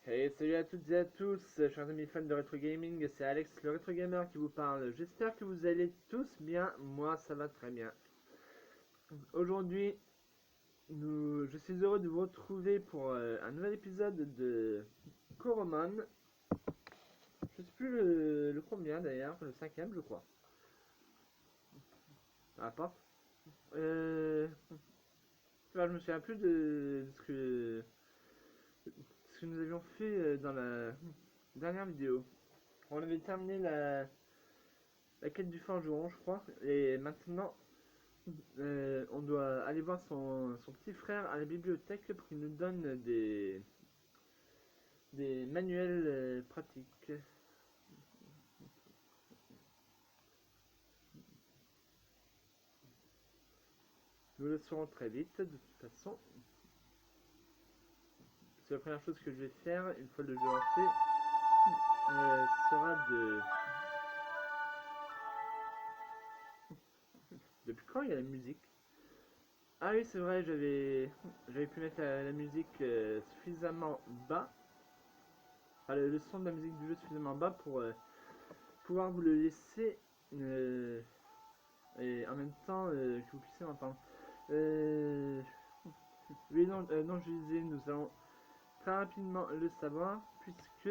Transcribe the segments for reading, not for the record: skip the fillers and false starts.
Hey, salut à toutes et à tous, chers amis fans de Retro Gaming, c'est Alex le Retro Gamer qui vous parle. J'espère que vous allez tous bien, moi ça va très bien. Aujourd'hui, je suis heureux de vous retrouver pour un nouvel épisode de Coromon. Je sais plus le combien d'ailleurs, le cinquième je crois. Ah, pas. Je me souviens plus de ce que nous avions fait dans la dernière vidéo. On avait terminé la quête du forgeron, je crois. Et maintenant, on doit aller voir son petit frère à la bibliothèque pour qu'il nous donne des manuels pratiques. Nous le saurons très vite, de toute façon. C'est la première chose que je vais faire une fois le jeu lancé. Sera de. Depuis quand il y a la musique? Ah oui, c'est vrai, j'avais pu mettre la musique suffisamment bas. Enfin, le son de la musique du jeu suffisamment bas pour pouvoir vous le laisser et en même temps que vous puissiez m'entendre. Euh, oui, non, je disais, nous allons très rapidement le savoir, puisque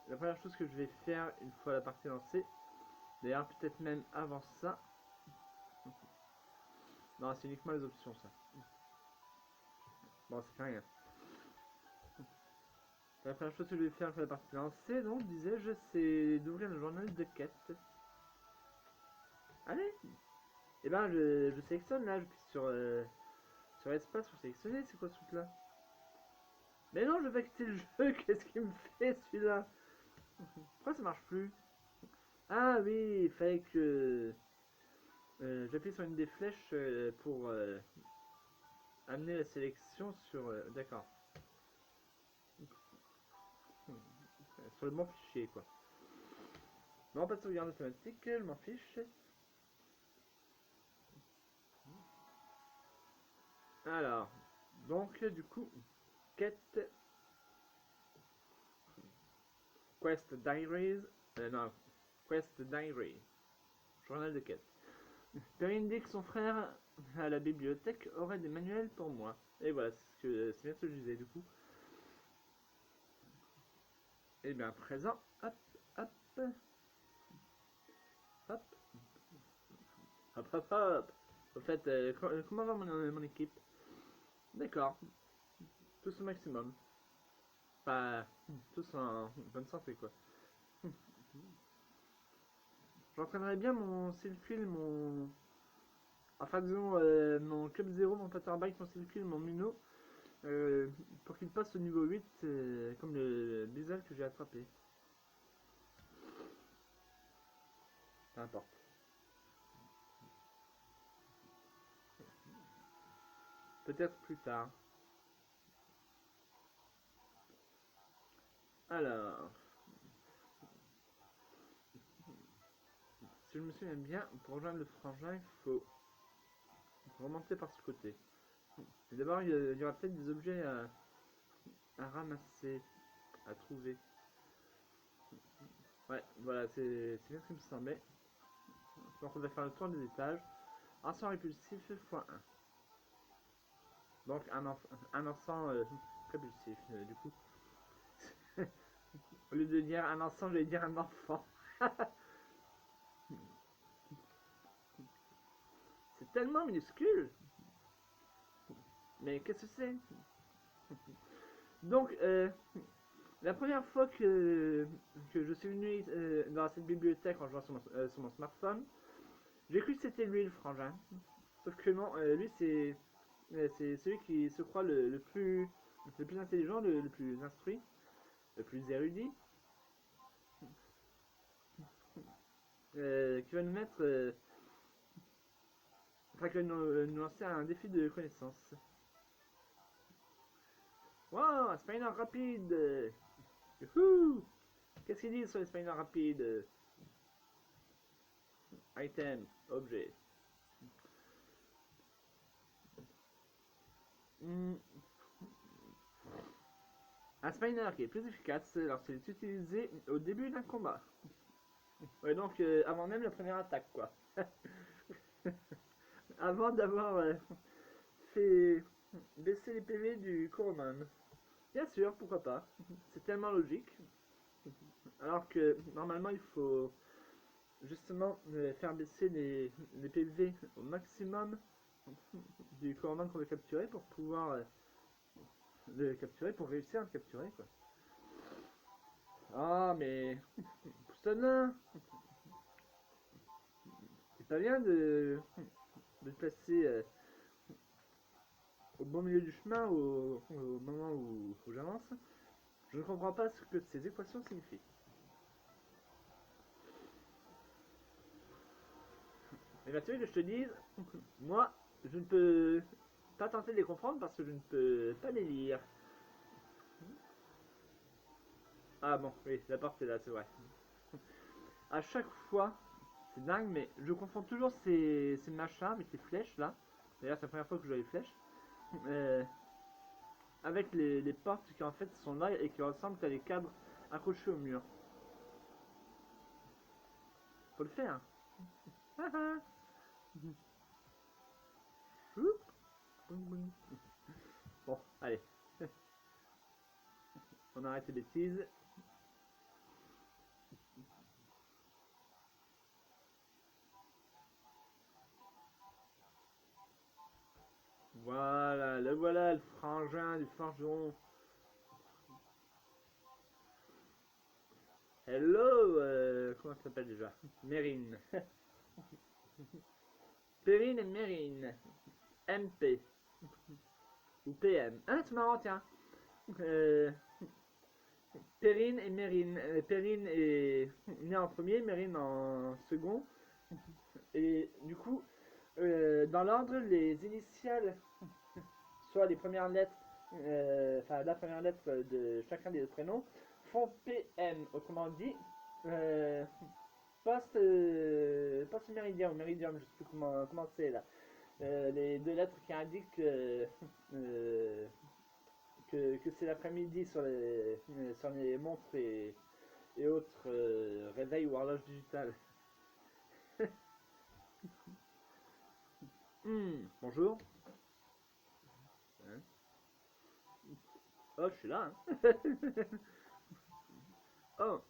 la première chose que je vais faire une fois la partie lancée, d'ailleurs peut-être même avant ça, non, c'est uniquement les options ça. Bon, ça fait rien. La première chose que je vais faire une fois la partie lancée, donc, disais-je, c'est d'ouvrir le journal de quête. Allez. Et ben, je sélectionne là, je clique sur espace pour sélectionner, c'est quoi ce truc là? Mais non, je vais quitter le jeu, qu'est-ce qu'il me fait celui-là? Pourquoi ça marche plus? Ah oui, il fallait que j'appuie sur une des flèches pour amener la sélection sur... D'accord. Sur le bon fichier, quoi. Non, pas de sauvegarde automatique, je m'en fiche. Alors, donc, du coup, quête... Quest Diaries... non, Quest Diary. Journal de quête. Perry indique que son frère à la bibliothèque aurait des manuels pour moi. Et voilà, c'est bien ce que je disais, du coup. Et bien, à présent, hop, hop, hop, hop, hop, hop. Au fait, comment va mon équipe? D'accord, tous au maximum. Pas tous en bonne santé, quoi. J'entraînerais bien mon Silphil, mon. Enfin, disons, mon Club Zero, mon Paterbike, mon Silphil, mon Mino, pour qu'il passe au niveau 8, comme le Blizzard que j'ai attrapé. Peu importe. Peut-être plus tard. Alors, si je me souviens bien, pour rejoindre le frangin, il faut remonter par ce côté. D'abord, il y aura peut-être des objets à ramasser, à trouver. Ouais, voilà, c'est bien ce qui me semblait. Donc, on va faire le tour des étages. Encens répulsif x1. Donc, un encens répulsif, du coup. Au lieu de dire un encens, je vais dire un enfant. C'est tellement minuscule. Mais qu'est-ce que c'est? Donc, la première fois que je suis venu dans cette bibliothèque en jouant sur mon smartphone, j'ai cru que c'était lui le frangin. Sauf que non, lui c'est celui qui se croit le plus intelligent, le plus instruit, le plus érudit, qui va nous mettre, enfin qui va nous lancer un défi de connaissance. Wow, un spiner rapide! Youhou! Qu'est-ce qu'il dit sur les spiners rapides? Item, objet. Hmm, Un spinner qui est plus efficace lorsqu'il est utilisé au début d'un combat. Ouais, donc avant même la première attaque, quoi. Avant d'avoir fait baisser les PV du Coromon. Bien sûr, pourquoi pas. C'est tellement logique. Alors que normalement, il faut justement faire baisser les PV au maximum du Coromon qu'on veut capturer pour pouvoir le capturer, pour réussir à le capturer, quoi. Ah, mais Poustonne, c'est pas bien de te placer au bon milieu du chemin au moment où j'avance. Je ne comprends pas ce que ces équations signifient. Mais bah, tu veux que je te dise, moi, je ne peux pas tenter de les comprendre parce que je ne peux pas les lire. Ah bon, oui, la porte est là, c'est vrai. À chaque fois, c'est dingue, mais je confonds toujours ces machins avec les flèches là. D'ailleurs, c'est la première fois que je vois les flèches. Euh, avec les portes qui en fait sont là et qui ressemblent à des cadres accrochés au mur. Faut le faire. Bon, allez. On arrête les bêtises. Voilà, le frangin du forgeron. Hello, comment ça s'appelle déjà? Mérine. Perrine et Mérine. MP. Ou PM. Ah, c'est marrant, tiens. Euh, Perrine et Mérine. Perrine est née en premier, Mérine en second. Et du coup, dans l'ordre, les initiales, soit les premières lettres, enfin la première lettre de chacun des prénoms, font PM. Autrement dit, euh, post-méridien ou méridium, je sais plus comment c'est là. Les deux lettres qui indiquent euh, que c'est l'après-midi sur les montres et autres réveils ou horloges digitales. Bonjour. Hein. Oh, je suis là. Hein. Oh,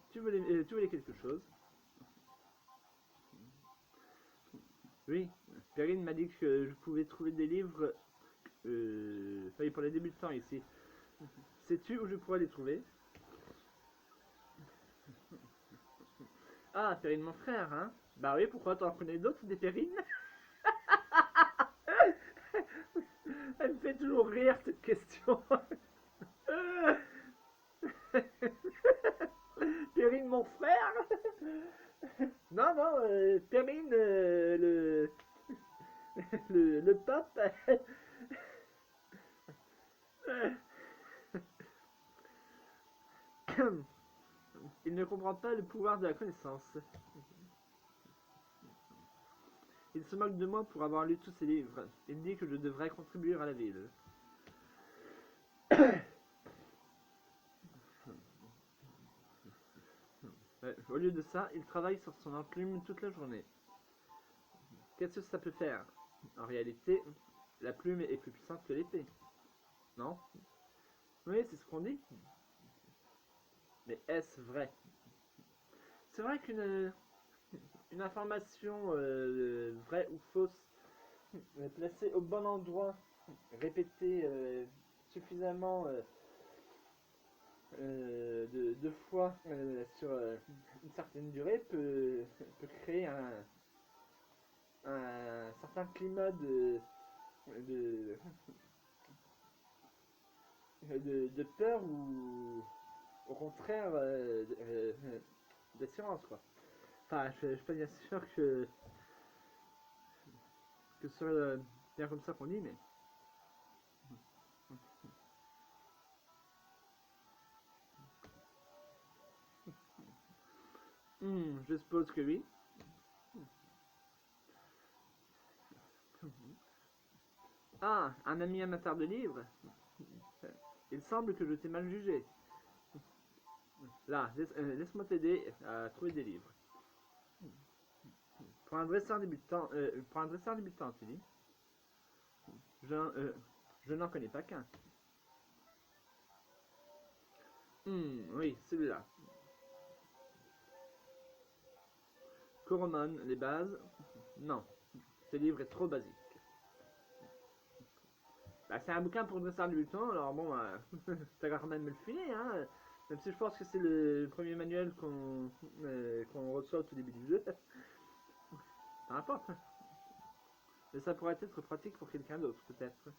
tu voulais quelque chose? Oui, Perrine m'a dit que je pouvais trouver des livres pour les débutants ici. Sais-tu où je pourrais les trouver? Ah, Perrine, mon frère, hein? Bah oui, pourquoi t'en connais d'autres des Perrines? Elle me fait toujours rire cette question. Perrine, mon frère? Non, non, Perrine, le pape. Il ne comprend pas le pouvoir de la connaissance. Il se moque de moi pour avoir lu tous ces livres. Il dit que je devrais contribuer à la ville. Au lieu de ça, il travaille sur son enclume toute la journée. Qu'est-ce que ça peut faire? En réalité, la plume est plus puissante que l'épée. Non? Oui, c'est ce qu'on dit. Mais est-ce vrai? C'est vrai qu'une information vraie ou fausse, placée au bon endroit, répétée suffisamment de fois sur une certaine durée peut créer un certain climat de, de peur ou au contraire d'assurance, quoi. Enfin, je suis pas bien sûr que ce soit bien comme ça qu'on dit, mais je suppose que oui. Ah, un ami amateur de livres? Il semble que je t'ai mal jugé. Là, laisse-moi t'aider à trouver des livres. Pour un dresseur débutant, tu dis. Je n'en connais pas qu'un. Oui, celui-là. Coromon, les bases. Non, ce livre est trop basique. Bah, c'est un bouquin pour dresseur débutant, alors bon, t'as quand même me le filer, hein. Même si je pense que c'est le premier manuel qu'on reçoit au tout début du jeu. Peu importe. Mais ça pourrait être pratique pour quelqu'un d'autre, peut-être.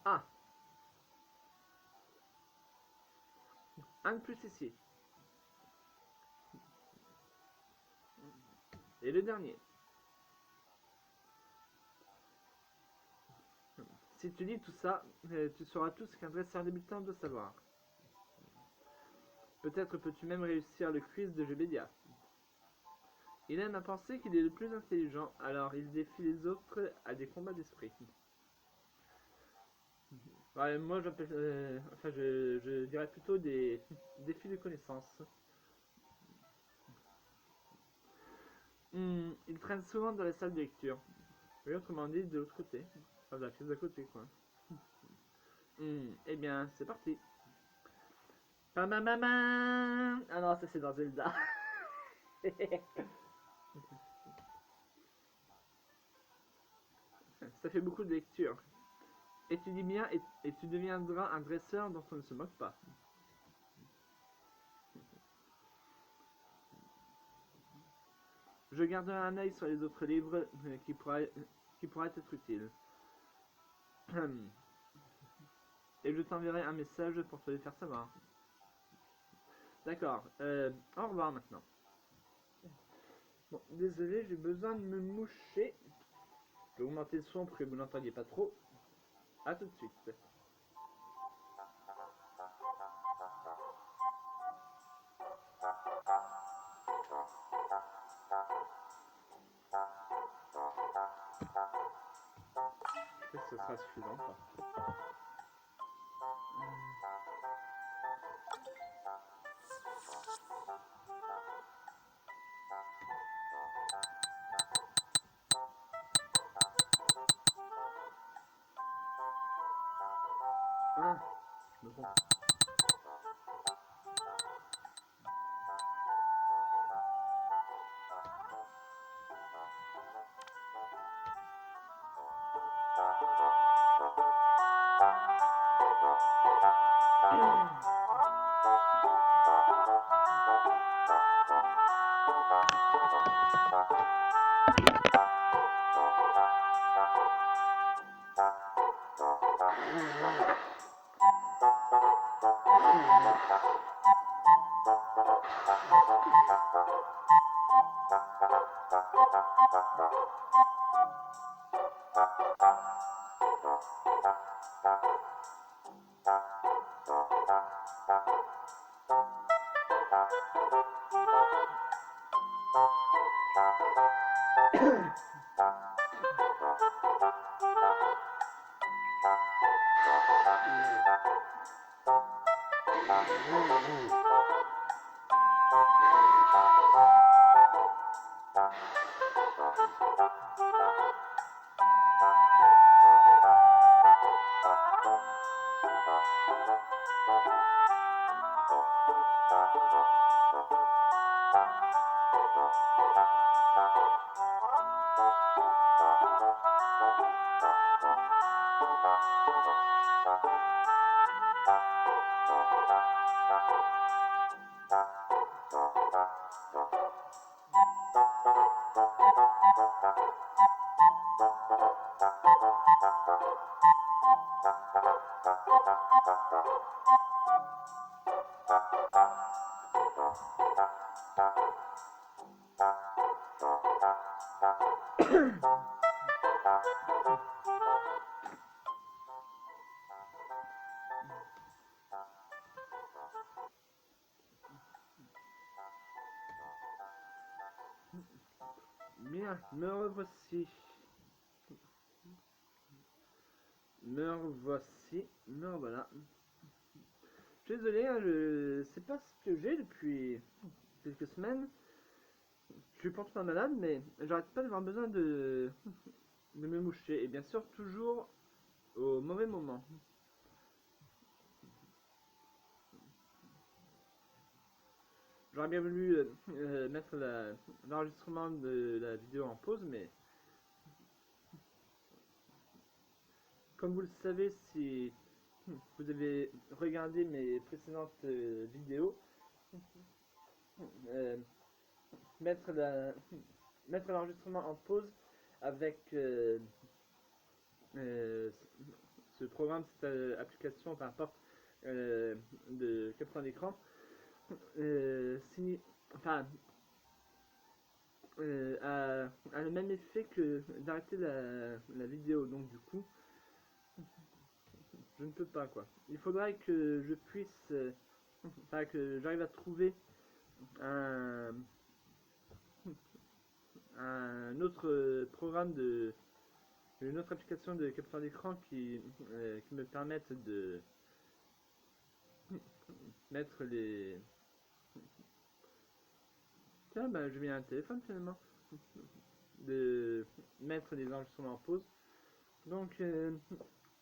Ah, un de plus ici. Et le dernier. Si tu lis tout ça, tu sauras tout ce qu'un dresseur débutant doit savoir. Peut-être peux-tu même réussir le quiz de Webedia. Il aime à penser qu'il est le plus intelligent, alors il défie les autres à des combats d'esprit. Ouais, moi j'appelle, je dirais plutôt des défis de connaissances. Il traîne souvent dans les salles de lecture. Oui, autrement dit, de l'autre côté. Enfin, de la pièce d'à côté, quoi. Eh bien, c'est parti. Pamamama. Ah non, ça c'est dans Zelda. Ça fait beaucoup de lecture. Étudie bien et tu deviendras un dresseur dont on ne se moque pas. Je garderai un œil sur les autres livres qui pourraient être utiles. Et je t'enverrai un message pour te les faire savoir. D'accord. Au revoir maintenant. Bon, désolé, j'ai besoin de me moucher. Je vais augmenter le son pour que vous n'entendiez pas trop. A tout de suite. J'espère que ce sera suffisant. Quoi. Ah, je me trompe. Bien, me Me revoici, me revoilà. Je suis désolé, hein, je sais pas ce que j'ai depuis quelques semaines. Je suis pourtant malade, mais j'arrête pas d'avoir besoin de me moucher. Et bien sûr, toujours au mauvais moment. J'aurais bien voulu mettre l'enregistrement de la vidéo en pause, mais comme vous le savez, si vous avez regardé mes précédentes vidéos, euh, mettre mettre l'enregistrement en pause avec euh, ce programme, cette application, peu importe, de capture d'écran, si, enfin, a le même effet que d'arrêter la vidéo. Donc du coup, je ne peux pas quoi. Il faudrait que je puisse, enfin que j'arrive à trouver un, un autre programme une autre application de capture d'écran qui me permette de mettre les. Tiens, bah je viens un téléphone finalement. De mettre les enregistrements en pause. Donc,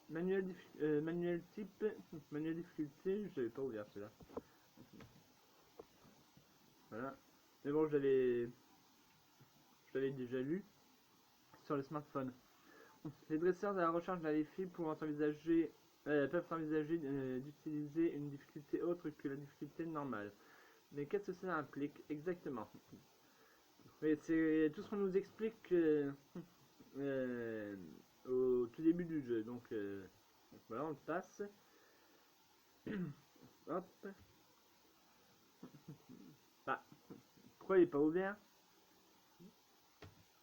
manuel type, manuel difficulté, je l'avais pas ouvert celui-là. Voilà. Mais bon, je l'avais déjà lu sur le smartphone. Les dresseurs à la recherche d'un défi peuvent envisager d'utiliser une difficulté autre que la difficulté normale. Mais qu'est-ce que cela implique exactement? Oui, c'est tout ce qu'on nous explique au tout début du jeu. Donc voilà, on le passe. Hop. Bah, pourquoi il est pas ouvert?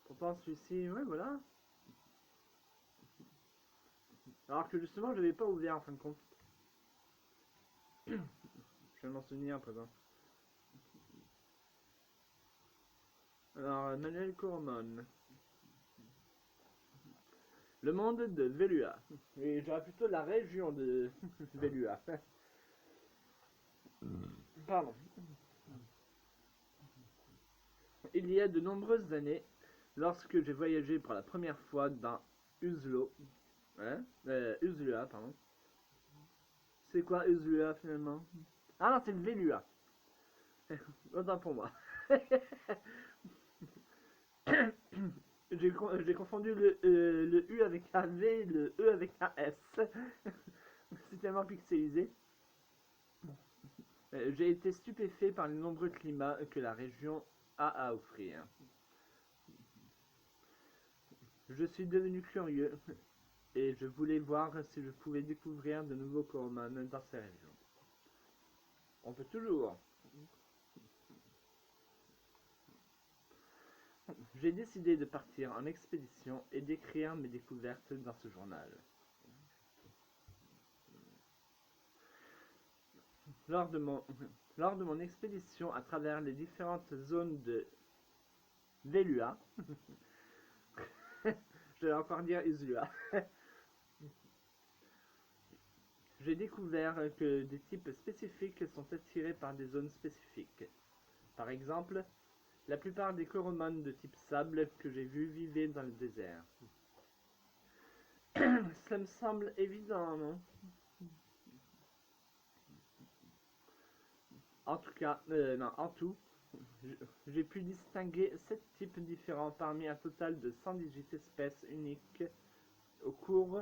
Pourtant celui-ci, ouais voilà. Alors que justement, je l'avais pas ouvert en fin de compte. Je viens de m'en souvenir à présent. Alors, Manuel Coromon. Le monde de Velua. Et j'aurais plutôt la région de Velua. Pardon. Il y a de nombreuses années, lorsque j'ai voyagé pour la première fois dans Uzlo, Uzlua, pardon. C'est quoi Uzlua finalement? Ah non, c'est le Velua. Autant pour moi. J'ai confondu le U avec un V et le E avec un S. C'est tellement pixelisé. J'ai été stupéfait par les nombreux climats que la région a à offrir. Je suis devenu curieux et je voulais voir si je pouvais découvrir de nouveaux Coromon dans ces régions. On peut toujours. J'ai décidé de partir en expédition et d'écrire mes découvertes dans ce journal. Lors de mon expédition à travers les différentes zones de Velua, je vais encore dire Islua, j'ai découvert que des types spécifiques sont attirés par des zones spécifiques. Par exemple, la plupart des Coromon de type sable que j'ai vus vivaient dans le désert. Ça me semble évident, non? En tout cas, non, en tout, j'ai pu distinguer 7 types différents parmi un total de 118 espèces uniques au cours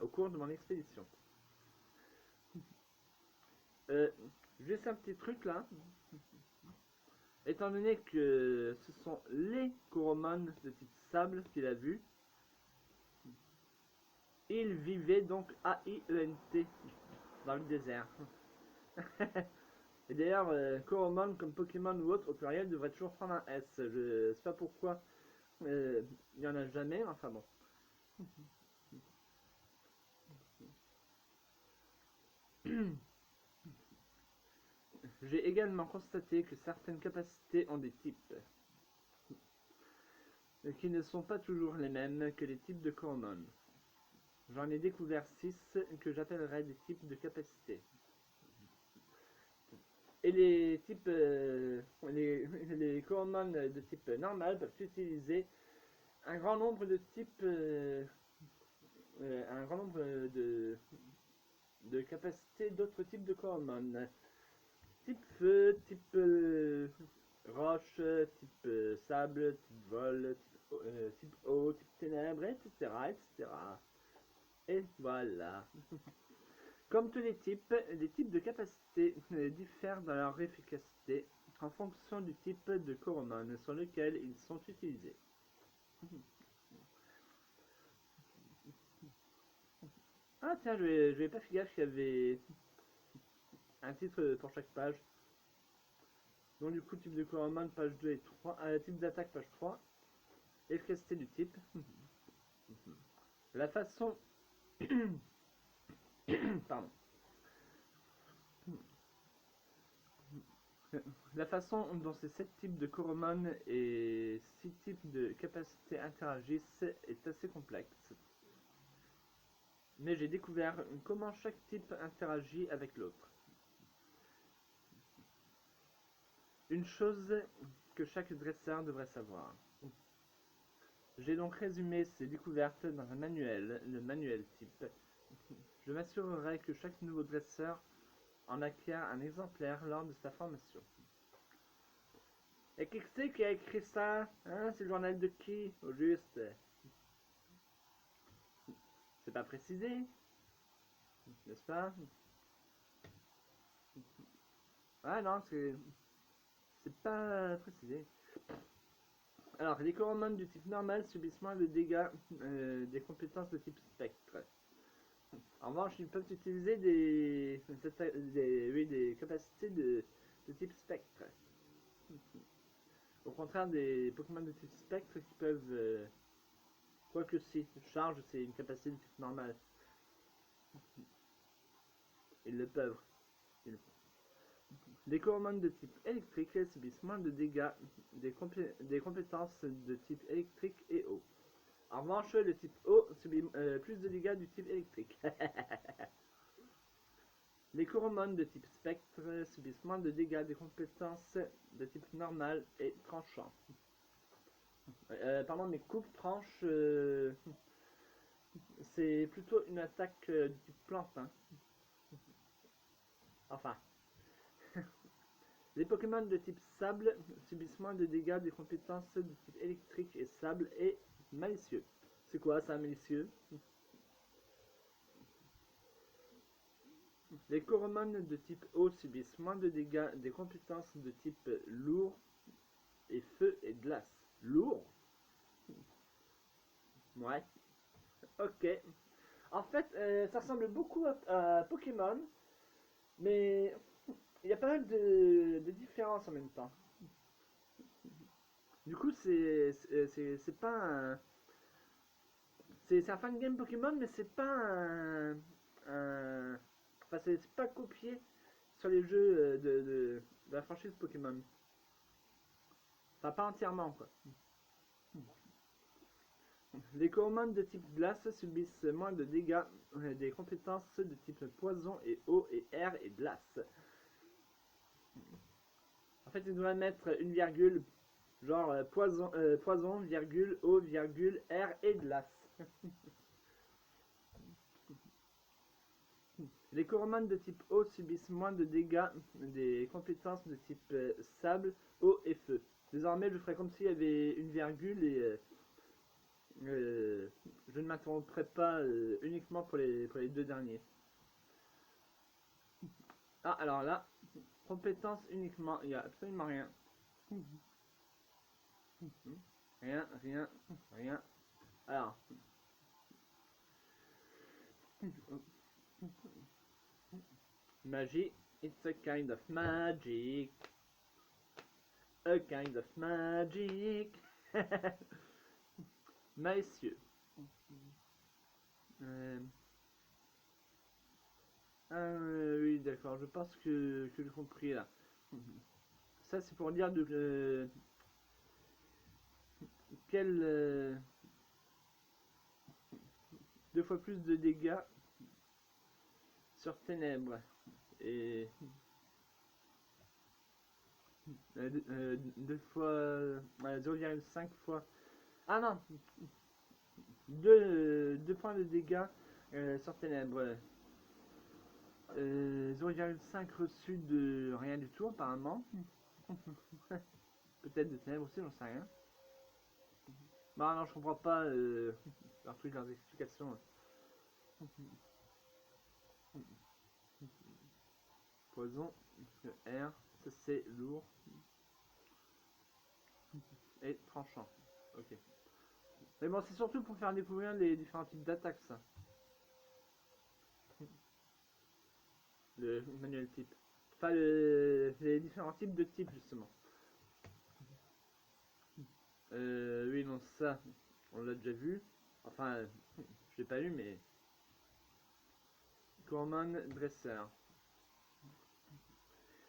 au cours de mon expédition. Juste un petit truc là. Étant donné que ce sont les Coromon de type sable qu'il a vu, il vivait donc A-I-E-N-T dans le désert. Et d'ailleurs, Coromon comme Pokémon ou autre au pluriel devrait toujours prendre un S. Je sais pas pourquoi il n'y en a jamais, enfin bon. J'ai également constaté que certaines capacités ont des types, qui ne sont pas toujours les mêmes que les types de Coromon. J'en ai découvert 6 que j'appellerais des types de capacité. Et les types, les command de type normal peuvent utiliser un grand nombre de types, un grand nombre de capacités d'autres types de command. Type feu, type roche, type sable, type vol, type eau, type ténèbres, etc., etc. Et voilà. Comme tous les types de capacités diffèrent dans leur efficacité en fonction du type de coromone sur lequel ils sont utilisés. Ah tiens, je vais pas fait gaffe qu'il y avait un titre pour chaque page. Donc du coup, type de coromone, page 2 et 3, type d'attaque, page 3, efficacité du type. La façon... Pardon. La façon dont ces 7 types de coromone et 6 types de capacités interagissent est assez complexe. Mais j'ai découvert comment chaque type interagit avec l'autre. Une chose que chaque dresseur devrait savoir. J'ai donc résumé ces découvertes dans un manuel, le manuel type. Je m'assurerai que chaque nouveau dresseur en acquiert un exemplaire lors de sa formation. Et qui c'est qui a écrit ça? Hein, c'est le journal de qui? Au juste. C'est pas précisé, n'est-ce pas? Ah non, c'est pas précisé. Alors, les coromone du type normal subissent moins de dégâts des compétences de type spectre. En revanche, ils peuvent utiliser des capacités de type spectre. Au contraire des Pokémon de type spectre qui peuvent... quoique si, charge c'est une capacité de type normal. Ils le peuvent. Les Coromon de type électrique subissent moins de dégâts des compétences de type électrique et eau. En revanche, le type eau subit plus de dégâts du type électrique. Les Coromon de type spectre subissent moins de dégâts des compétences de type normal et tranchant. Pardon, mais coupe-tranche, c'est plutôt une attaque du type plante. Hein. Enfin. Les Pokémon de type sable subissent moins de dégâts des compétences de type électrique et sable et malicieux. C'est quoi ça, malicieux? Les Coromon de type eau subissent moins de dégâts des compétences de type lourd et feu et glace. Lourd? Ouais. Ok. En fait, ça ressemble beaucoup à Pokémon, mais il y a pas mal de différences en même temps. Du coup, c'est pas un... C'est un fan game Pokémon, mais c'est pas enfin, c'est pas copié sur les jeux de la franchise Pokémon. Enfin, pas entièrement, quoi. Les Coromon de type glace subissent moins de dégâts des compétences de type poison et eau et air et glace. En fait, ils devraient mettre une virgule, genre poison, virgule, eau, virgule, air et glace. Les Coromon de type eau subissent moins de dégâts des compétences de type sable, eau et feu. Désormais, je ferai comme s'il y avait une virgule et je ne m'interromprai pas uniquement pour les deux derniers. Ah, alors là, compétences uniquement, il n'y a absolument rien. Rien, rien, rien. Alors, magie, it's a kind of magic. A kind of magic. Messieurs. Euh, oui, d'accord, je pense que j'ai compris là. Ça, c'est pour dire quel, 2 fois plus de dégâts sur ténèbres. Et 2 fois 0,5 fois. Ah non, 2 points de dégâts sur ténèbres. 0,5 reçu de rien du tout apparemment. Peut-être de ténèbres aussi, j'en sais rien. Bah non, je comprends pas leurs trucs, leurs explications. Poison, R, ça c'est lourd. Et tranchant. Ok. Mais bon, c'est surtout pour faire découvrir les différents types d'attaques, ça. Le manuel type. Enfin, les différents types de types, justement. Oui, non, ça, on l'a déjà vu. Enfin, je l'ai pas lu, mais... Coromon Dresseur.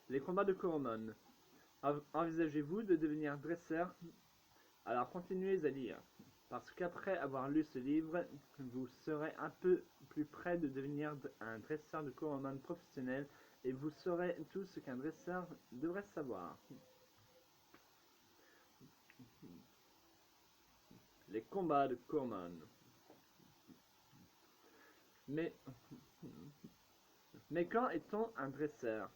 Les combats de Coromon. Envisagez-vous de devenir dresseur? Alors continuez à lire. Parce qu'après avoir lu ce livre, vous serez un peu plus près de devenir un dresseur de Coromon professionnel et vous saurez tout ce qu'un dresseur devrait savoir. Les combats de Coromon. Mais quand est-on un dresseur?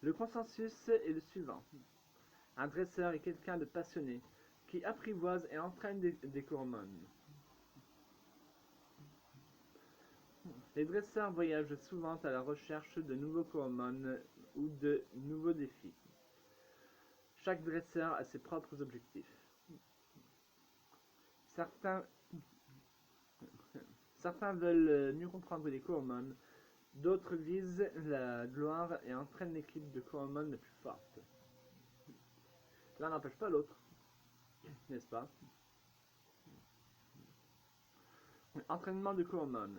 Le consensus est le suivant. Un dresseur est quelqu'un de passionné, qui apprivoise et entraîne des Coromon. Les dresseurs voyagent souvent à la recherche de nouveaux Coromon ou de nouveaux défis. Chaque dresseur a ses propres objectifs. Certains veulent mieux comprendre les Coromon, d'autres visent la gloire et entraînent l'équipe de Coromon la plus forte. L'un n'empêche pas l'autre, n'est-ce pas? Entraînement de Coromon.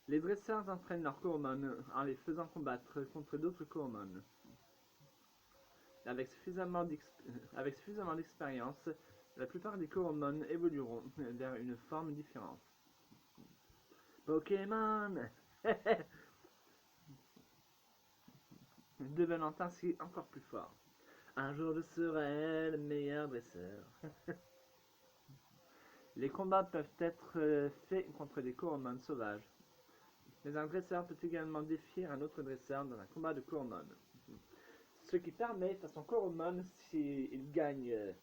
Les dresseurs entraînent leurs Coromon en les faisant combattre contre d'autres Coromon. Avec suffisamment d'expérience, la plupart des Coromon évolueront vers une forme différente. Pokémon devenant ainsi encore plus fort. Un jour je serai le meilleur dresseur. Les combats peuvent être faits contre des Coromon sauvages. Mais un dresseur peut également défier un autre dresseur dans un combat de Coromon. Ce qui permet à son Coromon, s'il gagne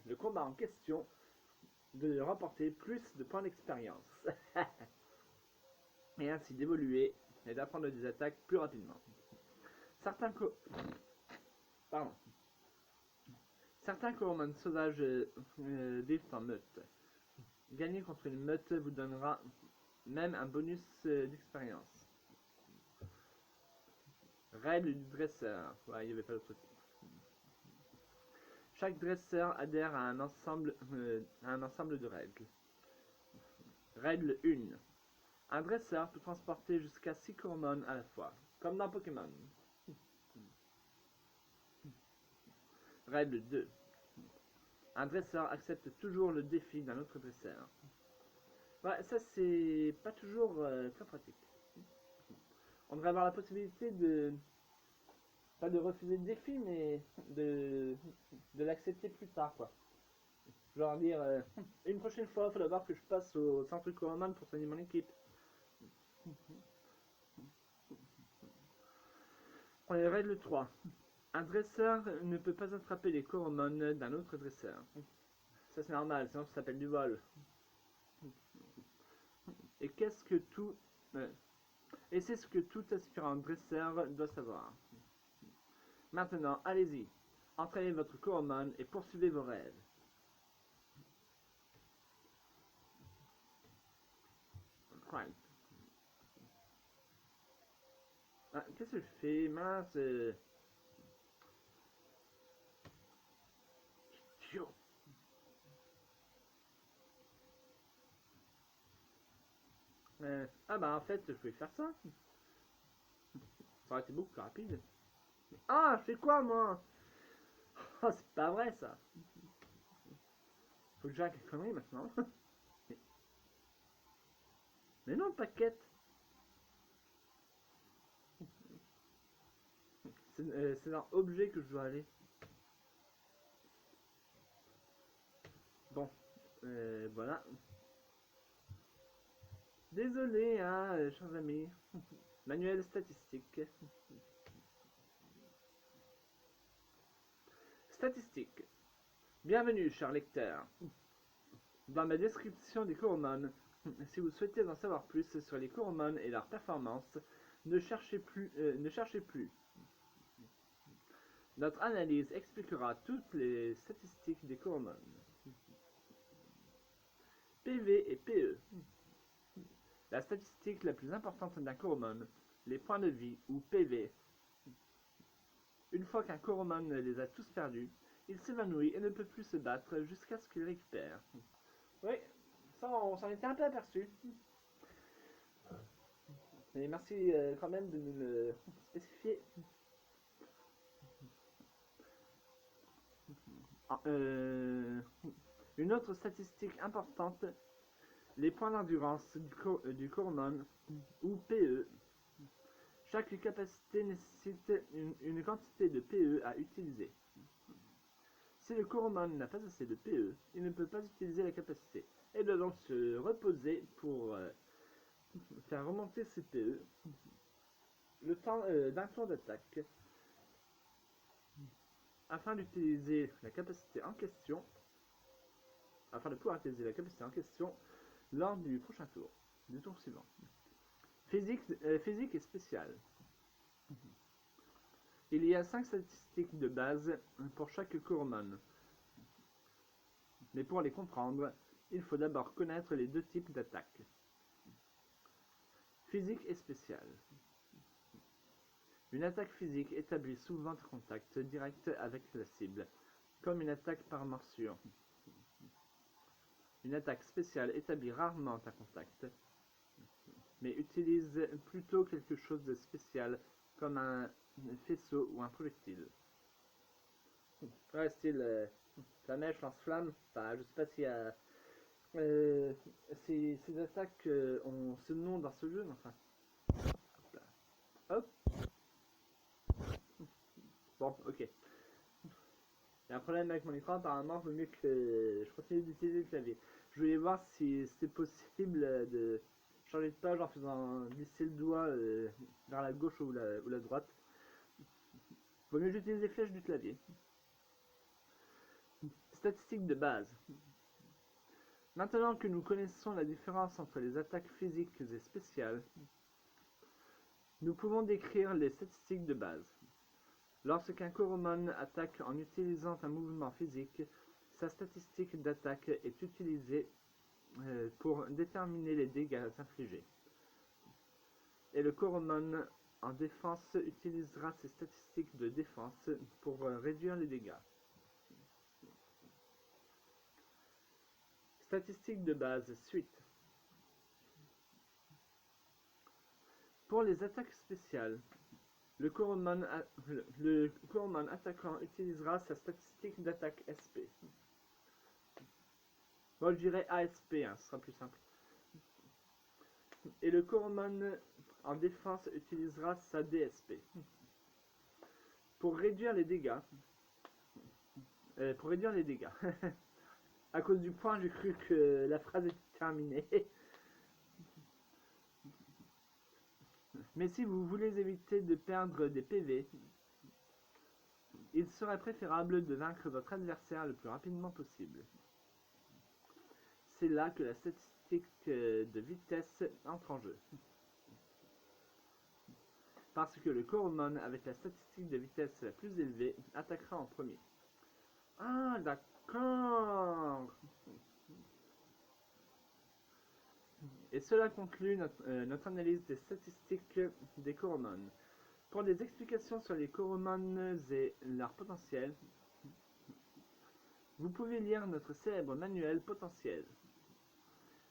le combat en question, de remporter plus de points d'expérience. Et ainsi d'évoluer et d'apprendre des attaques plus rapidement. Certains Coromon sauvages vivent en meute. Gagner contre une meute vous donnera même un bonus d'expérience. Règles du dresseur. Ouais, il n'y avait pas d'autre titre. Chaque dresseur adhère à un ensemble de règles. Règle 1. Un dresseur peut transporter jusqu'à 6 Coromon à la fois, comme dans Pokémon. Règle 2. Un dresseur accepte toujours le défi d'un autre dresseur. Ouais, ça c'est pas toujours très pratique. On devrait avoir la possibilité de... pas de refuser le défi, mais de l'accepter plus tard, quoi. Genre dire, une prochaine fois, il faut d'abord que je passe au centre Coromon pour soigner mon équipe. Prenez règle 3. Un dresseur ne peut pas attraper les Coromon d'un autre dresseur. Ça c'est normal, sinon ça s'appelle du vol. Et qu'est-ce que tout... Et c'est ce que tout aspirant dresseur doit savoir. Maintenant, allez-y. Entraînez votre Coromon et poursuivez vos rêves. Right. Ah, qu'est-ce que je fais? Mince. Idiot. Ah bah en fait, je pouvais faire ça. Ça aurait été beaucoup plus rapide. Ah, je fais quoi moi? Oh, c'est pas vrai ça. Faut que j'arrête les conneries maintenant. Mais non, paquette. C'est dans objet que je dois aller. Bon, voilà. Désolé, hein, chers amis. Manuel statistique. Statistique. Bienvenue, cher lecteur. Dans ma description des hormones, si vous souhaitez en savoir plus sur les hormones et leur performance, ne cherchez plus. Notre analyse expliquera toutes les statistiques des hormones. PV et PE. La statistique la plus importante d'un hormone, les points de vie ou PV. Une fois qu'un hormone les a tous perdus, il s'évanouit et ne peut plus se battre jusqu'à ce qu'il récupère. Oui, ça on s'en était un peu aperçu. Mais merci quand même de nous le spécifier. Une autre statistique importante, les points d'endurance du hormone ou PE. Chaque capacité nécessite une quantité de PE à utiliser. Si le hormone n'a pas assez de PE, il ne peut pas utiliser la capacité et doit donc se reposer pour faire remonter ses PE le temps d'un tour d'attaque afin d'utiliser la capacité en question, afin de pouvoir utiliser la capacité en question lors du prochain tour, du tour suivant. Physique et spéciale. Il y a 5 statistiques de base pour chaque hormone. Mais pour les comprendre, il faut d'abord connaître les deux types d'attaques. Physique et spéciale. Une attaque physique établit souvent un contact direct avec la cible, comme une attaque par morsure. Une attaque spéciale établit rarement un contact, mais utilise plutôt quelque chose de spécial, comme un faisceau ou un projectile. Ouais, style flamèche, lance-flamme. Enfin, je sais pas s'il y a. Ces attaques ont ce nom dans ce jeu, enfin. Hop. Bon, ok. Il y a un problème avec mon écran, apparemment, il vaut mieux que je continue d'utiliser le clavier. Je voulais voir si c'était possible de changer de page en faisant glisser le doigt vers la gauche ou la droite. Vaut mieux que j'utilise les flèches du clavier. Statistiques de base. Maintenant que nous connaissons la différence entre les attaques physiques et spéciales, nous pouvons décrire les statistiques de base. Lorsqu'un hormone attaque en utilisant un mouvement physique, sa statistique d'attaque est utilisée pour déterminer les dégâts infligés. Et le hormone en défense utilisera ses statistiques de défense pour réduire les dégâts. Statistiques de base suite. Pour les attaques spéciales, le hormone attaquant utilisera sa statistique d'attaque SP. Moi je dirais ASP, hein, ce sera plus simple. Et le hormone en défense utilisera sa DSP. Pour réduire les dégâts. À cause du point, j'ai cru que la phrase était terminée. Mais si vous voulez éviter de perdre des PV, il serait préférable de vaincre votre adversaire le plus rapidement possible. C'est là que la statistique de vitesse entre en jeu. Parce que le hormone avec la statistique de vitesse la plus élevée attaquera en premier. Ah, d'accord. Et cela conclut notre analyse des statistiques des hormones. Pour des explications sur les hormones et leur potentiel, vous pouvez lire notre célèbre manuel potentiel.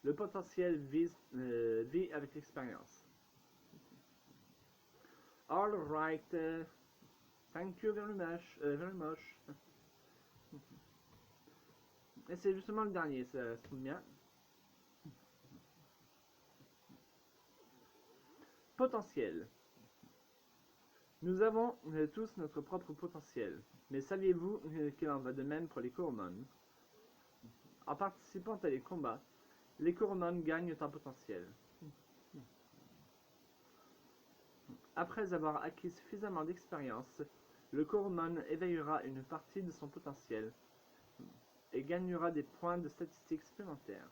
Le potentiel vit avec l'expérience. All right. Thank you very much. Et c'est justement le dernier, ça se trouve bien. Potentiel. Nous avons tous notre propre potentiel. Mais saviez-vous qu'il en va de même pour les Coromon? En participant à les combats, les Coromon gagnent en potentiel. Après avoir acquis suffisamment d'expérience, le Coromon éveillera une partie de son potentiel et gagnera des points de statistiques supplémentaires.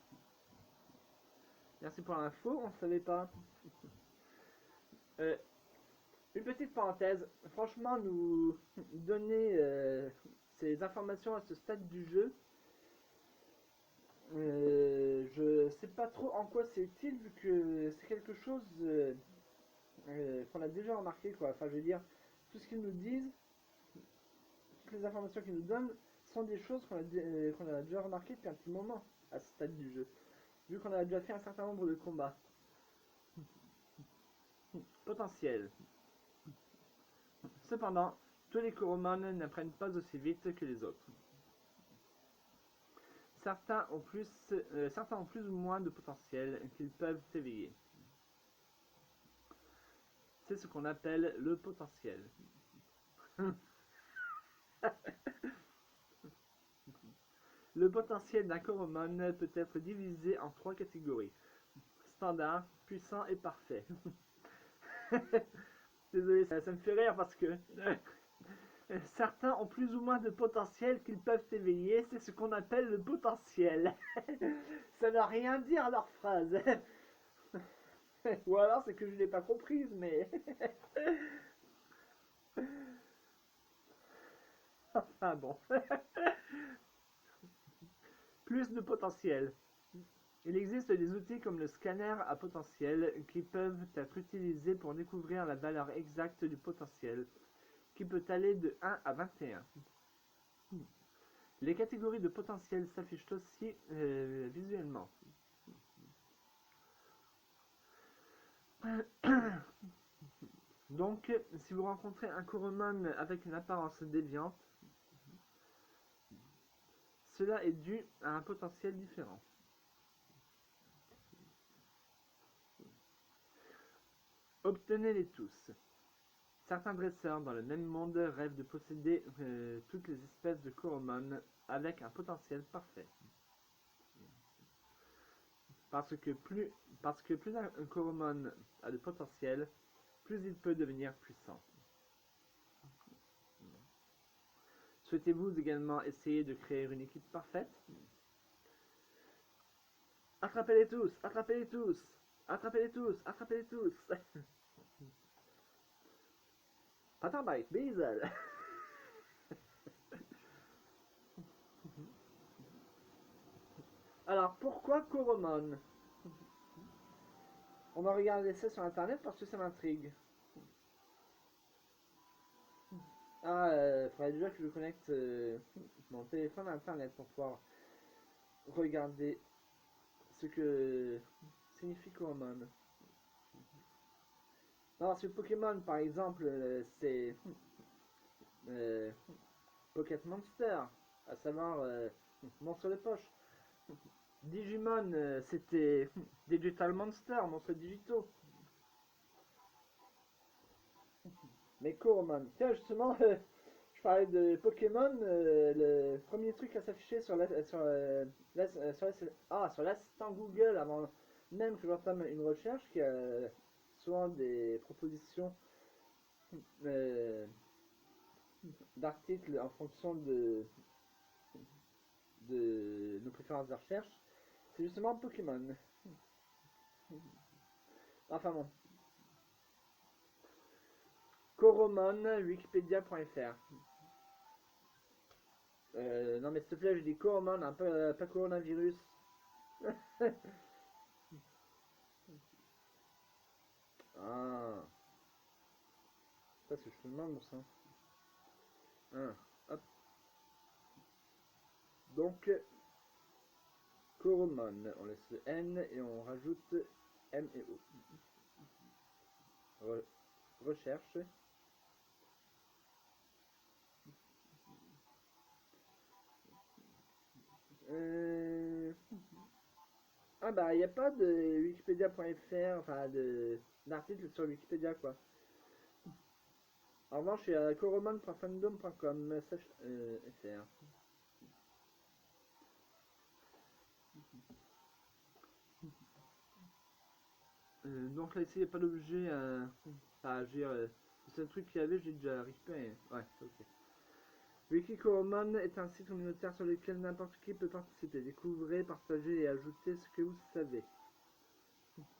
Merci pour l'info, on ne savait pas. Une petite parenthèse, franchement, nous donner ces informations à ce stade du jeu, je sais pas trop en quoi c'est utile vu que c'est quelque chose qu'on a déjà remarqué quoi. Enfin, je veux dire, tout ce qu'ils nous disent, toutes les informations qu'ils nous donnent sont des choses qu'on a déjà remarquées depuis un petit moment à ce stade du jeu. Vu qu'on a déjà fait un certain nombre de combats. Potentiel. Cependant, tous les Coromon n'apprennent pas aussi vite que les autres. Certains ont plus ou moins de potentiel qu'ils peuvent éveiller. C'est ce qu'on appelle le potentiel. Le potentiel d'un Coromon peut être divisé en 3 catégories. Standard, puissant et parfait. Désolé, ça me fait rire parce que certains ont plus ou moins de potentiel qu'ils peuvent éveiller, c'est ce qu'on appelle le potentiel. Ça n'a rien à dire à leur phrase. Ou alors c'est que je ne l'ai pas comprise, mais... Enfin bon. Plus de potentiel. Il existe des outils comme le scanner à potentiel qui peuvent être utilisés pour découvrir la valeur exacte du potentiel, qui peut aller de 1 à 21. Les catégories de potentiel s'affichent aussi visuellement. Donc, si vous rencontrez un Coromon avec une apparence déviante, cela est dû à un potentiel différent. Obtenez-les tous. Certains dresseurs dans le même monde rêvent de posséder toutes les espèces de Coromon avec un potentiel parfait. Parce que plus un Coromon a de potentiel, plus il peut devenir puissant. Souhaitez-vous également essayer de créer une équipe parfaite? Attrapez-les tous! Attrapez-les tous! Attrapez-les tous! Attrapez-les tous! Patambite, Beazel! Alors, pourquoi Coromon? On va regarder ça sur internet parce que ça m'intrigue. Ah, faudrait déjà que je connecte mon téléphone à internet pour pouvoir regarder ce que signifie Coromon. Alors, sur Pokémon, par exemple, c'est euh, Pocket Monster, à savoir monstre de poche. Digimon, c'était Digital Monster, monstres digitaux. Mais Coromon, tiens, justement, je parlais de Pokémon, le premier truc à s'afficher sur l'assistant Google avant même que j'entame une recherche, qui a souvent des propositions euh, d'articles en fonction de nos préférences de recherche, c'est justement Pokémon. Enfin bon. Coromon, wikipedia.fr. Non mais s'il te plaît, je dis Coromon, hein, pas coronavirus. Ah, ça c'est je te demande ça. Ah, hop. Donc, Coromon, on laisse le N et on rajoute M et O. Recherche. Euh... Ah bah, il n'y a pas de Wikipedia.fr, enfin d'article sur Wikipédia quoi. En revanche, il y a coroman.fandom.com fr. Donc là, ici, il n'y a pas d'objet à agir. Le seul truc qu'il y avait, j'ai déjà récupéré. Ouais, ok. Wikicoroman est un site communautaire sur lequel n'importe qui peut participer. Découvrez, partagez et ajoutez ce que vous savez.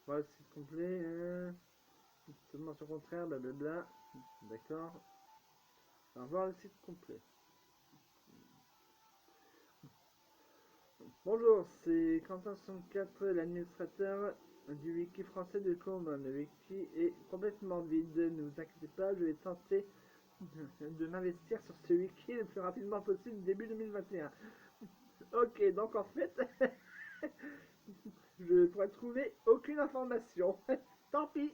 Voilà le site complet. Seulement sur contraire, blablabla. D'accord. Au revoir le site complet. Bonjour, c'est Quentin64, l'administrateur du wiki français de Common. Le wiki est complètement vide, ne vous inquiétez pas, je vais tenter de m'investir sur ce wiki le plus rapidement possible début 2021. Ok, donc en fait, je pourrais trouver aucune information. Tant pis,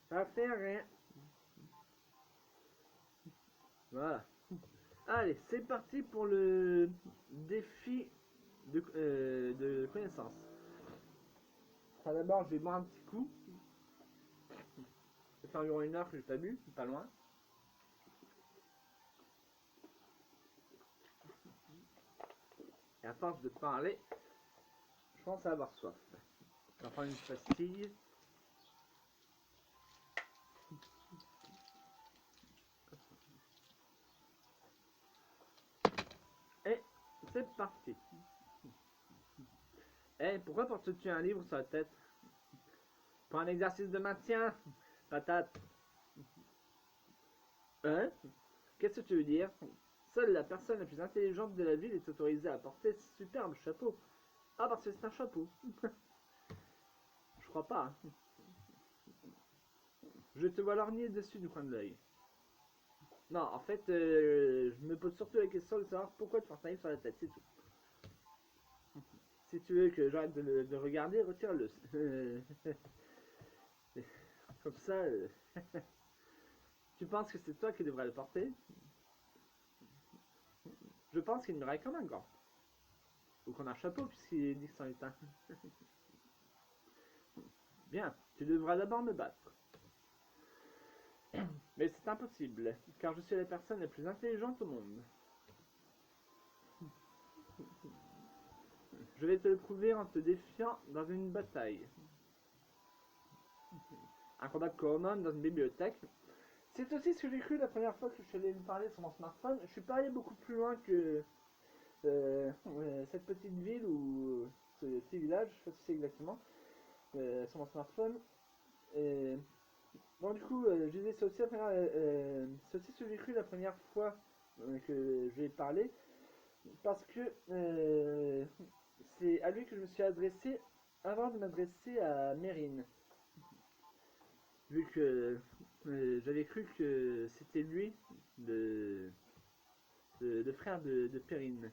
ça fait rien. Voilà. Allez, c'est parti pour le défi de connaissance. Enfin, d'abord, je vais boire un petit coup. Ça fait environ 1 heure que je n'ai pas bu, pas loin. Et à force de parler, je pense à avoir soif. Je vais prendre une pastille. Et c'est parti. Eh, pourquoi portes-tu un livre sur la tête? Pour un exercice de maintien, patate. Hein? Qu'est-ce que tu veux dire? Seule la personne la plus intelligente de la ville est autorisée à porter ce superbe chapeau. Ah, parce que c'est un chapeau. Je crois pas. Je te vois lorgner dessus du coin de l'œil. Non, en fait, je me pose surtout la question de savoir pourquoi tu portes un livre sur la tête, c'est tout. Si tu veux que j'arrête de regarder, retire-le. Comme ça, tu penses que c'est toi qui devrais le porter? Je pense qu'il me reste comme un gant. Ou qu'on a un chapeau puisqu'il dit que c'en est un. Bien, tu devras d'abord me battre. Mais c'est impossible, car je suis la personne la plus intelligente au monde. Je vais te le prouver en te défiant dans une bataille. Un combat de Coromon dans une bibliothèque. C'est aussi ce que j'ai cru la première fois que je suis allé lui parler sur mon smartphone. Je suis pas allé beaucoup plus loin que cette petite ville ou ce petit village, je sais pas si c'est exactement, sur mon smartphone. Et, bon, du coup, je disais, c'est aussi, c'est aussi ce que j'ai cru la première fois que je lui ai parlé, parce que c'est à lui que je me suis adressé avant de m'adresser à Mérine. Vu que j'avais cru que c'était lui, le frère de Perrine.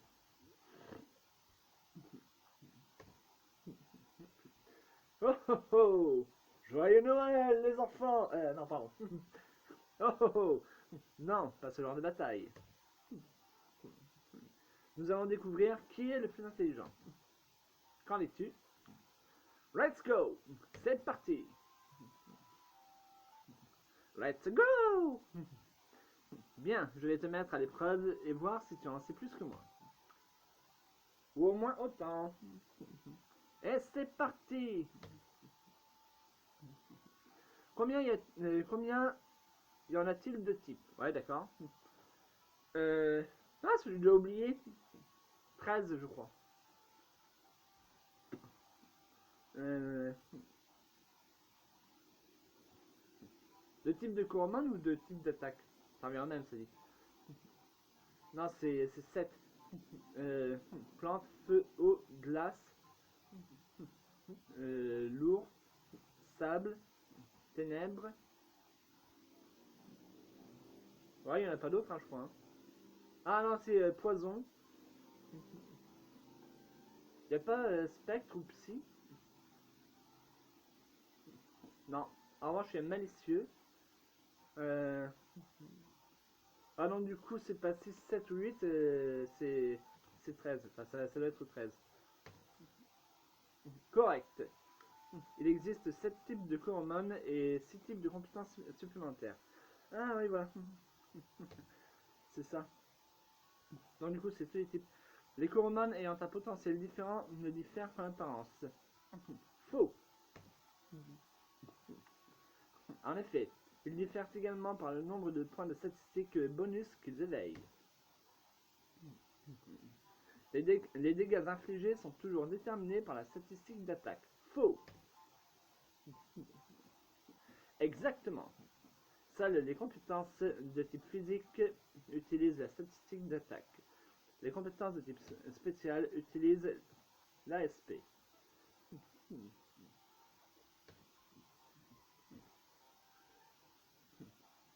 Oh oh oh! Joyeux Noël, les enfants! Non, pardon. Oh oh oh! Non, pas ce genre de bataille. Nous allons découvrir qui est le plus intelligent. Qu'en es-tu? Let's go! C'est parti! Let's go! Bien, je vais te mettre à l'épreuve et voir si tu en sais plus que moi. Ou au moins autant. Et c'est parti! Combien y en a-t-il de types? Ouais, d'accord. Ah, celui que j'ai oublié. 13, je crois. Euh, de type de commande ou de type d'attaque? Ça revient en même, ça dit. Non, c'est 7. Plante, feu, eau, glace, lourd, sable, ténèbres. Ouais, il n'y en a pas d'autres, hein, je crois. Hein. Ah non, c'est poison. Il n'y a pas spectre ou psy? Non. En revanche, il y a malicieux. Ah non, du coup, c'est pas 6, 7 ou 8, c'est c'est 13. Enfin, ça doit être 13. Correct. Il existe 7 types de Coromon et 6 types de compétences supplémentaires. Ah oui, voilà. C'est ça. Donc du coup, c'est tous les types. Les Coromon ayant un potentiel différent ne diffèrent qu'en apparence. Faux. En effet, ils diffèrent également par le nombre de points de statistiques bonus qu'ils éveillent. Les dégâts infligés sont toujours déterminés par la statistique d'attaque. Faux. Exactement. Seules les compétences de type physique utilisent la statistique d'attaque. Les compétences de type spécial utilisent l'ASP.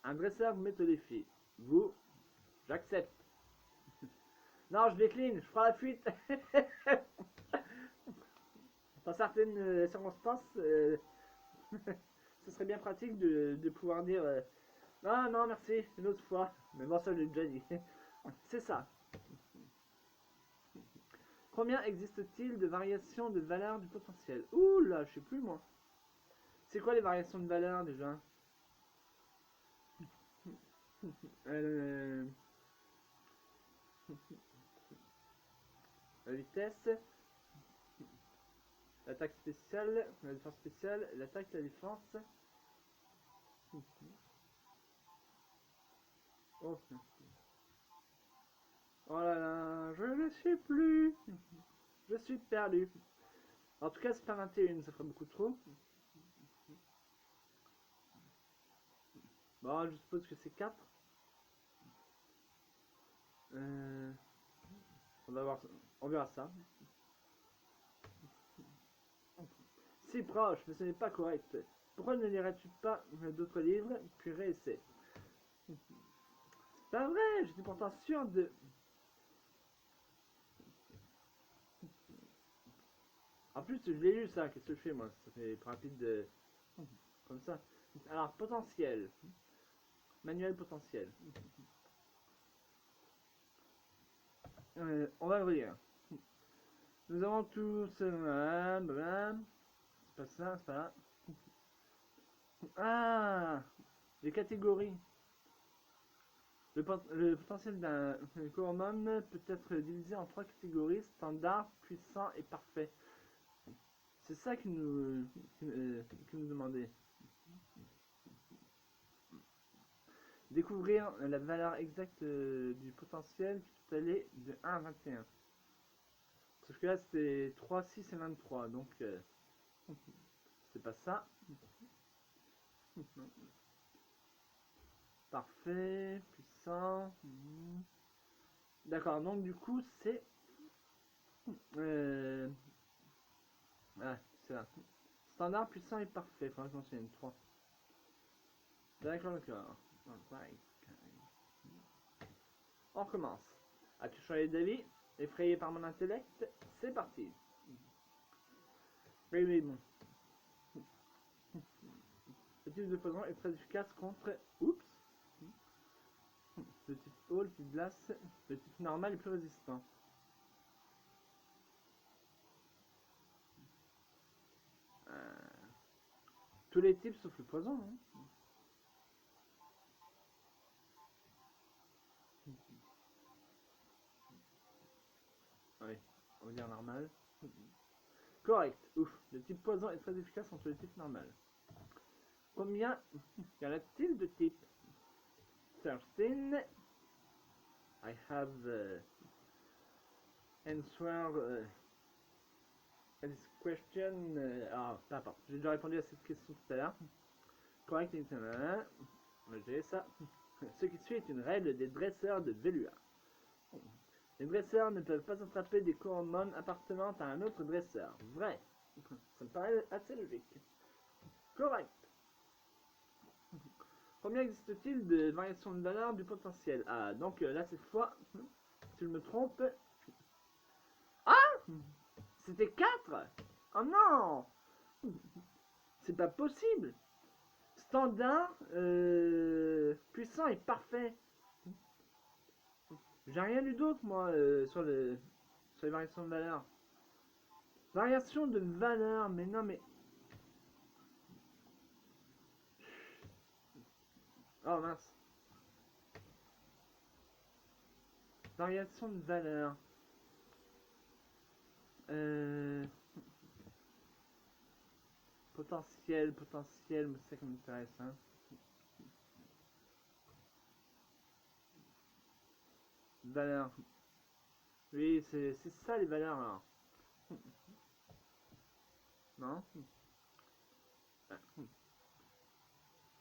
Un dresseur vous met au défi. Vous, j'accepte. Non, je décline, je ferai la fuite. Dans certaines circonstances, ce serait bien pratique de pouvoir dire non, non, merci, une autre fois. Mais bon, ça, je l'ai déjà dit. C'est ça. Combien existe-t-il de variations de valeur du potentiel? Ouh là, je sais plus moi. C'est quoi les variations de valeur déjà? La vitesse, l'attaque spéciale, la défense spéciale, l'attaque, la défense. Oh. Oh là là, je ne sais plus. Je suis perdu. En tout cas, c'est pas 21, ça ferait beaucoup trop. Bon, je suppose que c'est 4. On va voir, on verra ça. Si proche, mais ce n'est pas correct. Pourquoi ne lirais-tu pas d'autres livres, puis réessaie? C'est pas vrai, j'étais pourtant sûr de... En plus, je l'ai lu ça, qu'est-ce que je fais moi? Ça fait plus rapide de... Comme ça. Alors, potentiel. Manuel potentiel. On va ouvrir. Nous avons tous... C'est pas ça, c'est pas là. Ah, les catégories. Le potentiel d'un Coromon peut être divisé en 3 catégories, standard, puissant et parfait. C'est ça qu'il nous demandait. Découvrir la valeur exacte du potentiel qui peut aller de 1 à 21. Sauf que là c'était 3, 6 et 23, donc c'est pas ça. Parfait, puissant. D'accord, donc du coup c'est... Ah, c'est là. Standard, puissant et parfait, faudra que j'en tienne 3. D'accord, d'accord. On recommence. As-tu changé d'avis? Effrayé par mon intellect? C'est parti. Oui, oui, bon. Le type de poison est très efficace contre... Oups. Le type eau, le type glace, le type normal est plus résistant. Tous les types sauf le poison, hein. Oui, on va dire normal. Correct. Ouf. Le type poison est très efficace contre le type normal. Combien y en a-t-il de types? 13. I have answered this question. Ah, peu importe. J'ai déjà répondu à cette question tout à l'heure. Correct. J'ai ça. Ce qui suit est une règle des dresseurs de Velua. Les dresseurs ne peuvent pas attraper des Coromon appartenant à un autre dresseur. Vrai. Ça me paraît assez logique. Correct. Combien existe-t-il de variations de valeur du potentiel? Ah, donc là, cette fois, si je me trompe... Ah, c'était 4. Oh non. C'est pas possible. Standard, puissant et parfait. J'ai rien lu d'autre, moi, sur le... sur les variations de valeur. Variation de valeur, mais non, mais... Oh mince. Variation de valeur. Potentiel, mais c'est ça qui m'intéresse. Hein. Valeur. Oui, c'est ça les valeurs alors. Non?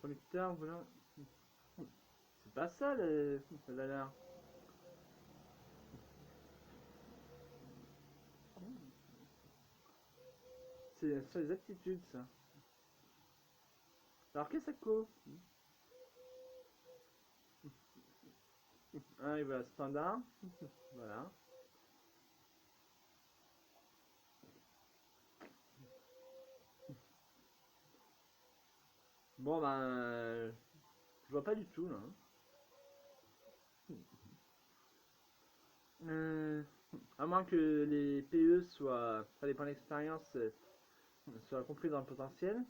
Conducteur, voilà. C'est pas ça la valeur. C'est sur les aptitudes ça. Alors qu'est-ce que ça coûte? Ah, et voilà, standard. Voilà. Bon ben, je vois pas du tout là. À moins que les PE soient, ça dépend de l'expérience, soient compris dans le potentiel.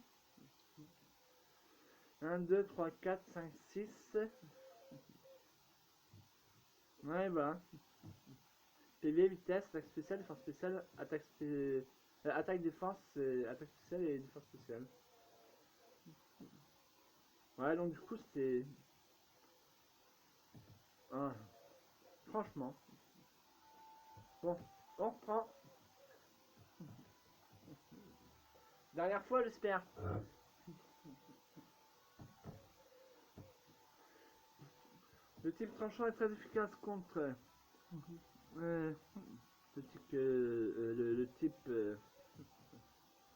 1, 2, 3, 4, 5, 6. Ouais, voilà. PV, vitesse, attaque spéciale, défense spéciale, attaque défense, attaque spéciale et défense spéciale. Ouais, donc du coup, c'était. Ah, franchement. Bon, on reprend. Dernière fois, j'espère. Le type tranchant est très efficace contre. Euh, le type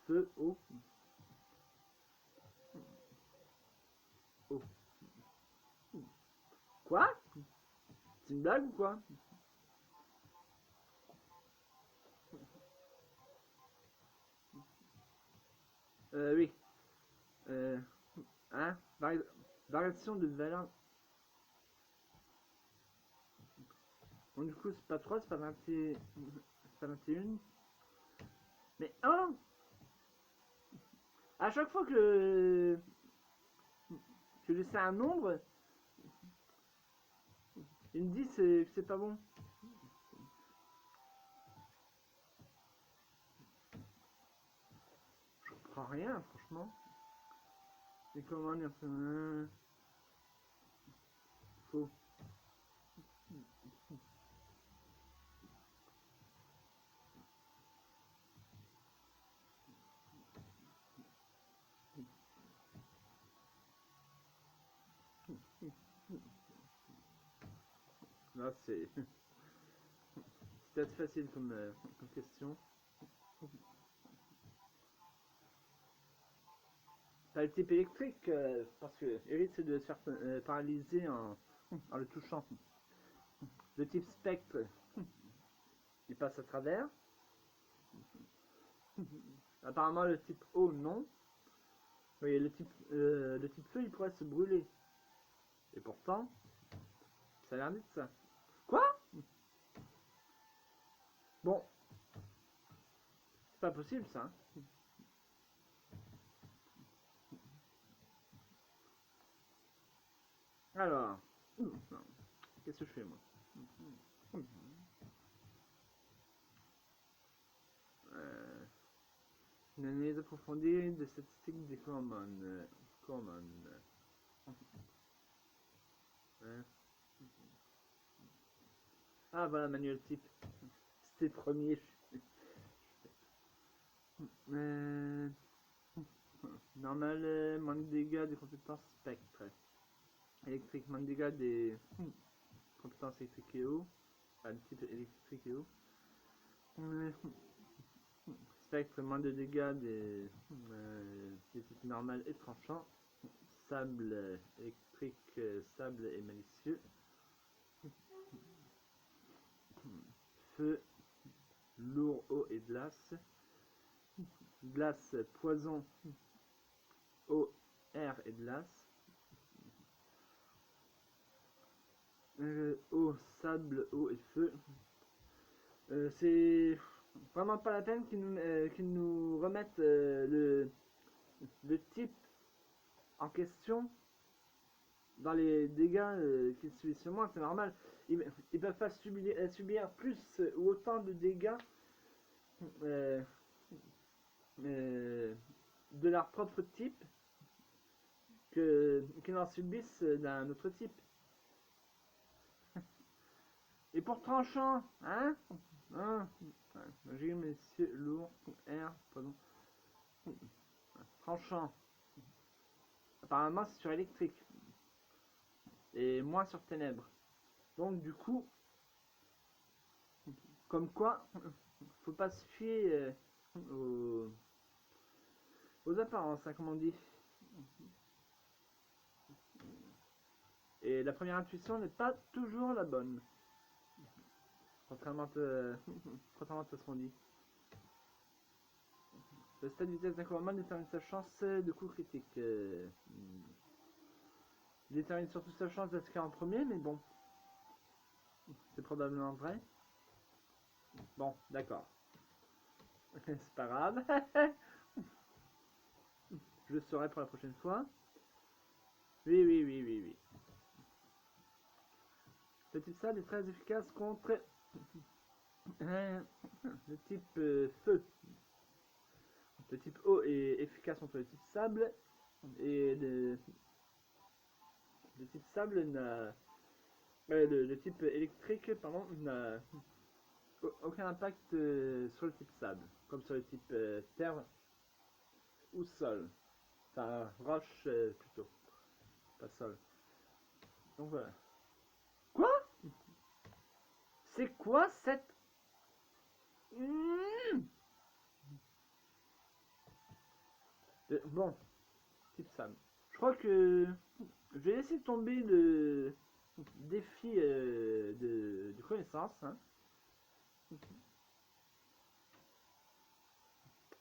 feu, eau. Eau. Quoi? C'est une blague ou quoi? Oui. Hein? Variation de valeur. Bon, du coup, c'est pas 3, c'est pas 20, c'est pas 21. Mais oh! À chaque fois que je sais un nombre, il me dit que c'est pas bon. Je comprends rien, franchement. Et comment dire ça? Faux. Là, c'est assez facile comme question. T'as le type électrique, parce que évite c'est de se faire paralyser en le touchant. Le type spectre, il passe à travers. Apparemment, le type eau, non. Oui, le type feu, il pourrait se brûler. Et pourtant, ça a l'air d'être ça. Quoi? Bon, c'est pas possible ça. Hein. Alors, qu'est-ce que je fais moi? Une analyse approfondie des statistiques des common. Hein. Ah voilà, manuel type. C'était premier. Euh, normal, moins de dégâts des compétences spectre. Électrique, moins de dégâts des compétences électriques et eau. Enfin, le type électrique et eau. Spectre, moins de dégâts des types normal et tranchant. Sable, électrique, sable et malicieux. Feu, lourd, eau et glace. Glace, poison, eau, air et glace. Eau, sable, eau et feu. C'est vraiment pas la peine qu'ils nous remettent le type en question dans les dégâts qu'ils subissent sur moi, c'est normal. Ils peuvent pas subir plus ou autant de dégâts euh, euh, de leur propre type qu'ils en subissent d'un autre type. Et pour tranchant, hein, J'ai messieurs, lourd, R, pardon. Tranchant. Apparemment c'est sur électrique. Et moins sur ténèbres. Donc du coup, comme quoi, faut pas se fier aux apparences, hein, comme on dit. Et la première intuition n'est pas toujours la bonne. Contrairement à ce qu'on dit. Le stade de vitesse d'un commandement détermine sa chance de coup critique. Il détermine surtout sa chance d'attaquer en premier, mais bon. C'est probablement vrai. Bon, d'accord. C'est pas grave. Je le saurai pour la prochaine fois. Oui, oui, oui, oui, oui. Le type sable est très efficace contre le type feu. Le type eau est efficace contre le type sable. Et le type sable n'a. Le type électrique, pardon, n'a aucun impact sur le type sable. Comme sur le type terre ou sol. Enfin, roche plutôt. Pas sol. Donc voilà. Quoi? C'est quoi cette... Bon, type Sam. Je crois que je vais laisser tomber le défi de connaissance. Hein.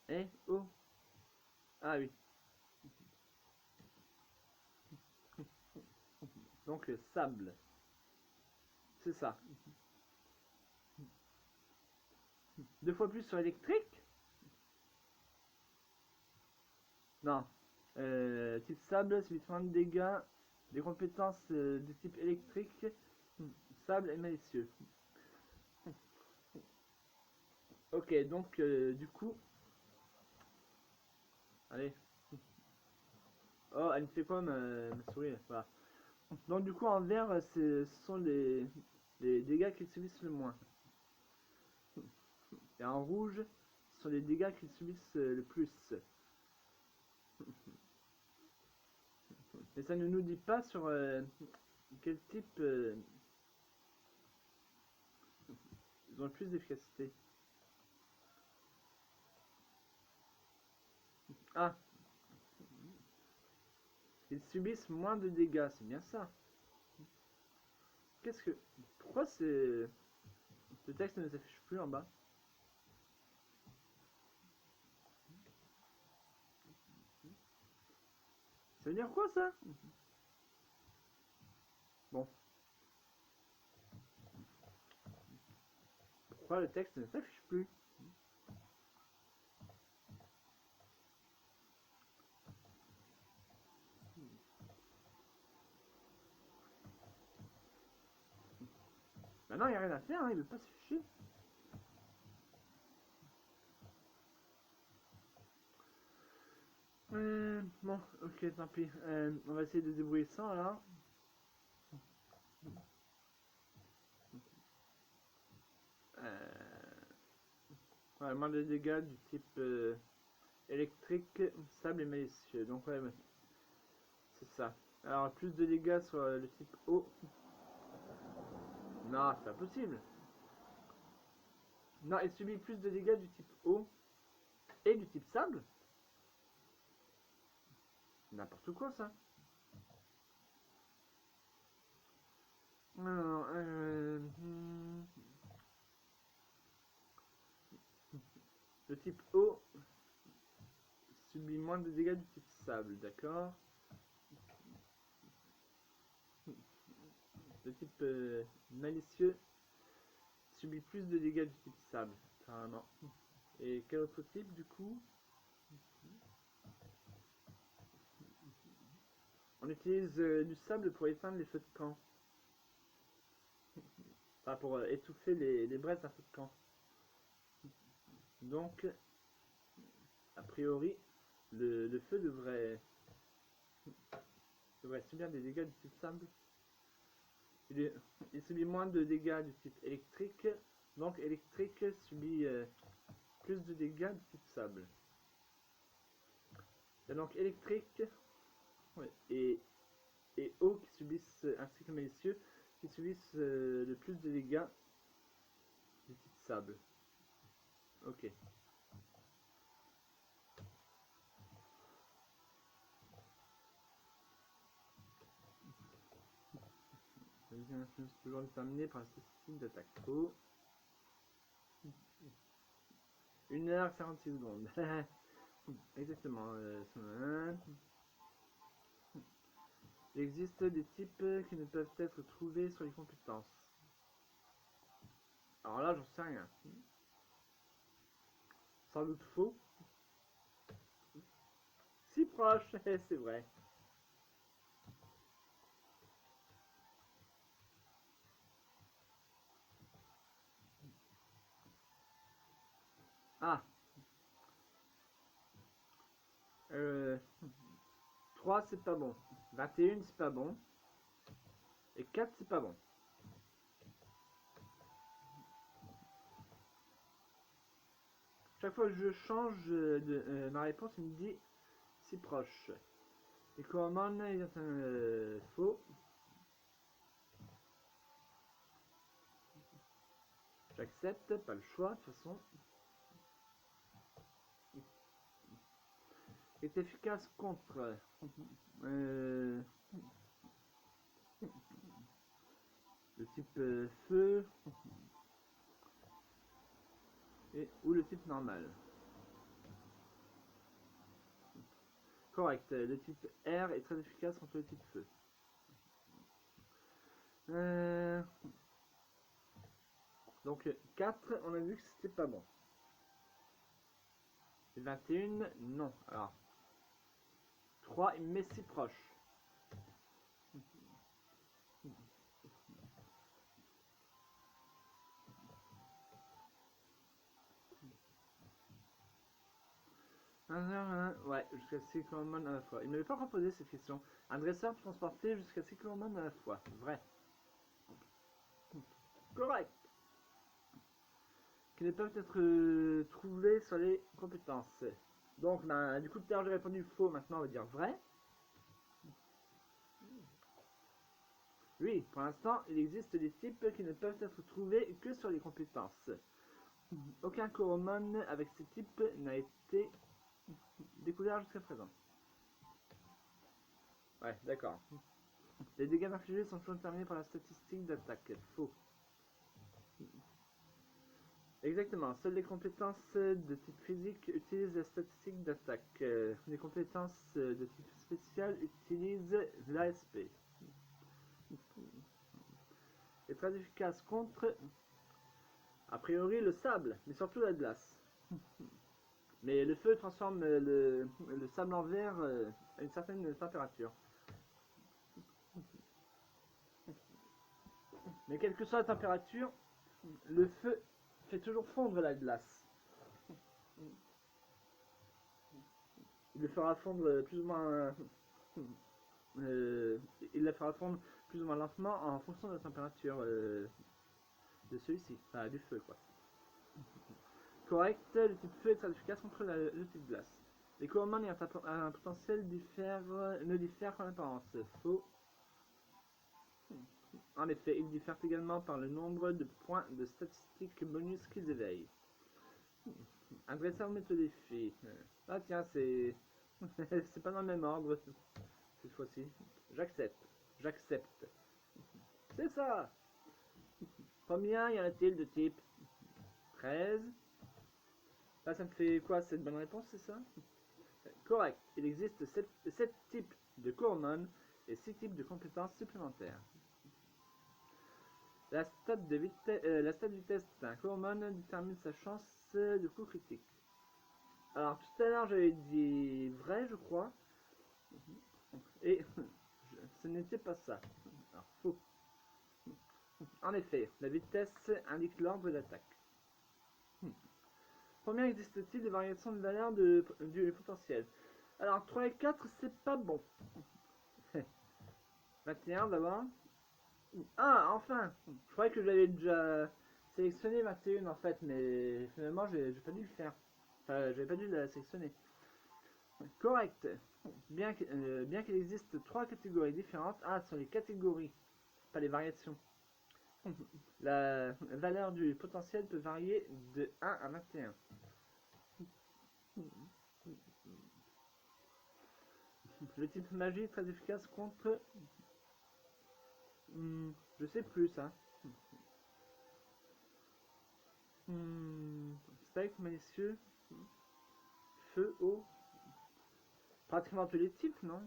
Eh, oh. Ah oui. Donc sable. C'est ça. 2 fois plus sur électrique? Non. Type sable, subit moins de dégâts. Des compétences de type électrique. Sable et malicieux. Ok, donc du coup... Allez. Oh, elle me fait quoi ma souris? Voilà. Donc du coup en vert, ce sont les dégâts qu'ils subissent le moins. Et en rouge, ce sont les dégâts qu'ils subissent le plus. Mais ça ne nous dit pas sur quel type ils ont le plus d'efficacité. Ah, ils subissent moins de dégâts, c'est bien ça. Qu'est-ce que... Pourquoi c'est... Le texte ne s'affiche plus en bas? Ça veut dire quoi ça? Bon. Pourquoi le texte ne s'affiche plus? Bah non, il n'y a rien à faire, hein, il veut pas s'afficher. Bon, ok, tant pis. On va essayer de débrouiller ça alors. Ouais, moins de dégâts du type électrique, sable et malicieux. Donc ouais, c'est ça. Alors plus de dégâts sur le type eau. Non, c'est impossible. Non, il subit plus de dégâts du type eau et du type sable. N'importe quoi ça. Alors, le type eau subit moins de dégâts du type sable, d'accord. Le type malicieux subit plus de dégâts du type sable, apparemment. Et quel autre type du coup? On utilise du sable pour éteindre les feux de camp. Enfin, pour étouffer les braises d'un feu de camp. Donc, a priori, le feu devrait subir des dégâts du type sable. Il subit moins de dégâts du type électrique. Donc, électrique subit plus de dégâts du type sable. Et donc, électrique et eau qui subissent, ainsi que malicieux, qui subissent le plus de dégâts du type sable. Ok. La deuxième influence toujours déterminée par la statistique d'attaque. Oh. 1h46 secondes. Exactement. Il existe des types qui ne peuvent être trouvés sur les compétences. Alors là, j'en sais rien. Sans doute faux. Si proche, c'est vrai. Ah. 3 c'est pas bon. 21 c'est pas bon. Et 4 c'est pas bon. Chaque fois que je change ma réponse, il me dit si proche. Et comment il est faux. J'accepte, pas le choix de toute façon. Est efficace contre le type feu ou le type normal. Correct, le type R est très efficace contre le type feu. Donc 4, on a vu que c'était pas bon. Et 21, non. Alors 3, il me met si proche. Ouais, jusqu'à 6 commandements à la fois. Il m'avait pas encore posé cette question. Un dresseur peut transporter jusqu'à 6 commandements à la fois. Vrai. Correct. Qui ne peuvent être trouvés sur les compétences. Donc, ben, du coup, tout à l'heure j'ai répondu faux, maintenant on va dire vrai. Oui, pour l'instant, il existe des types qui ne peuvent être trouvés que sur les compétences. Aucun Coromon avec ces types n'a été découvert jusqu'à présent. Ouais, d'accord. Les dégâts infligés sont toujours déterminés par la statistique d'attaque. Faux. Exactement, seules les compétences de type physique utilisent la statistique d'attaque. Les compétences de type spécial utilisent l'ASP. Est très efficace contre, a priori, le sable, mais surtout la glace. Mais le feu transforme le sable en verre à une certaine température. Mais quelle que soit la température, le feu fait toujours fondre la glace. Il le fera fondre plus ou moins. Il la fera fondre plus ou moins lentement en fonction de la température de celui-ci, enfin du feu quoi. Correct, le type feu est très efficace contre le type glace. Les commandements ayant un potentiel ne diffèrent qu'en apparence. Faux. En effet, ils diffèrent également par le nombre de points de statistiques bonus qu'ils éveillent. Un dresseur met au défi. Ah tiens, c'est c'est pas dans le même ordre cette fois-ci. J'accepte. J'accepte. C'est ça. Combien y en a-t-il de types? 13. Là, ça me fait quoi? Cette bonne réponse, c'est ça? Correct. Il existe 7 types de Coromon et 6 types de compétences supplémentaires. La stat de vitesse d'un Coromon détermine sa chance de coup critique. Alors tout à l'heure j'avais dit vrai je crois, et ce n'était pas ça. Alors faux. En effet, la vitesse indique l'ordre d'attaque. Combien existe-t-il de variations de valeur du potentiel? Alors 3 et 4 c'est pas bon. 21 d'abord. Ah enfin, je croyais que j'avais déjà sélectionné 21 en fait, mais finalement j'ai pas dû le faire. Enfin, j'avais pas dû la sélectionner. Correct. Bien qu'il existe 3 catégories différentes, ah, ce sont les catégories, pas les variations. La valeur du potentiel peut varier de 1 à 21. Le type magie est très efficace contre... je sais plus ça. Spectre, malicieux, feu, eau. Pratiquement tous les types, non?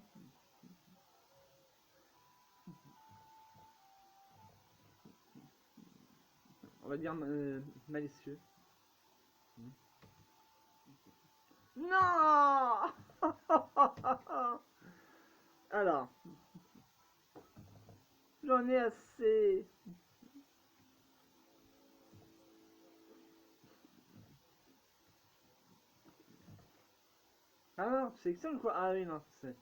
On va dire malicieux. Non. Alors, j'en ai assez. Ah non, tu sélectionnes quoi? Ah oui, non, c'est...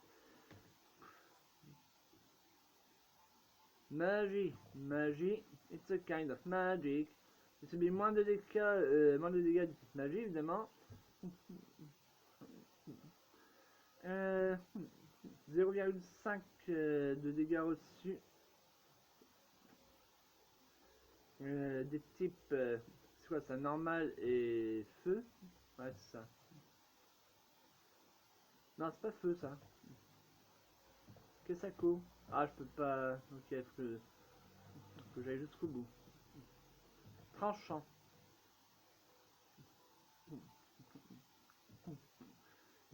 Magie. Magie. It's a kind of magic. Il subit moins de dégâts du type magie, évidemment. 0,5 de dégâts reçus des types... c'est quoi ça? Normal et feu? Ouais, c'est ça. Non, c'est pas feu, ça. Qu'est-ce que ça coûte? Ah, je peux pas... Ok, faut que j'aille jusqu'au bout. Tranchant.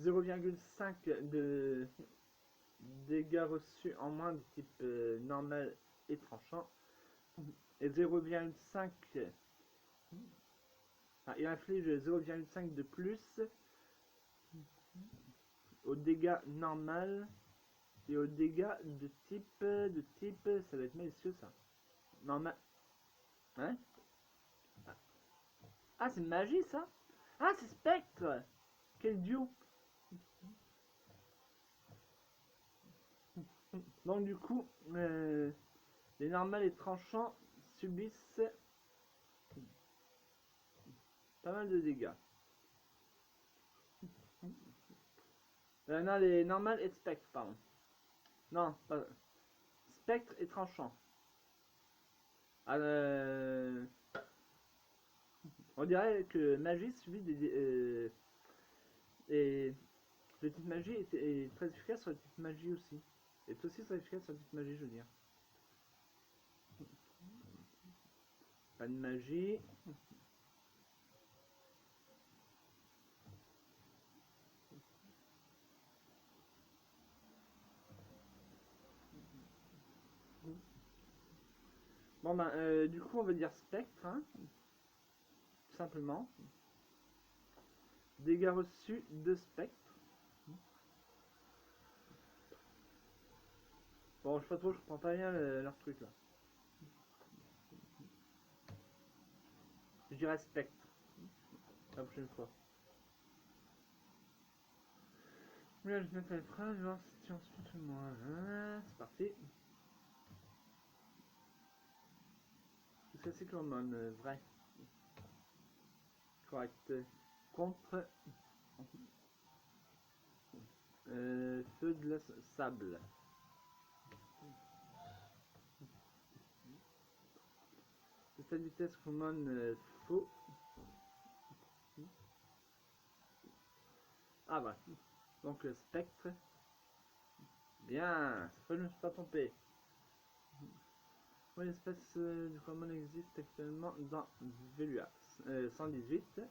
0,5 de dégâts reçus en moins de type normal et tranchant. Et 0,5... Ah, il inflige 0,5 de plus aux dégâts normal et aux dégâts de type... ça va être malicieux, ça. Normal... Hein? Ah, c'est magie, ça? Ah, c'est spectre! Quel duo! Donc du coup, les normales et tranchants subissent pas mal de dégâts. Non, les normales et spectres, pardon. Non, pas... Spectre et tranchant. Ah, on dirait que magie subit des... et le type magie est très efficace sur le type magie aussi. Est aussi très efficace sur le type magie, je veux dire. Pas de magie. Bon ben, du coup, on va dire spectre, hein, tout simplement. Dégâts reçus de spectre. Bon, je sais pas trop, je comprends pas bien leur truc là. Je dirais spectre. La prochaine fois. Là, je mets la phrase, voir si tu ensuite moi. C'est parti. Jusqu'à c'est hormones, vrai. Correct. Contre feu de la sable. C'est cette vitesse hormone faux. Ah bah. Donc spectre. Bien. Cette fois je me suis pas trompé. Oui, l'espèce du hormone existe actuellement dans Velua. 118.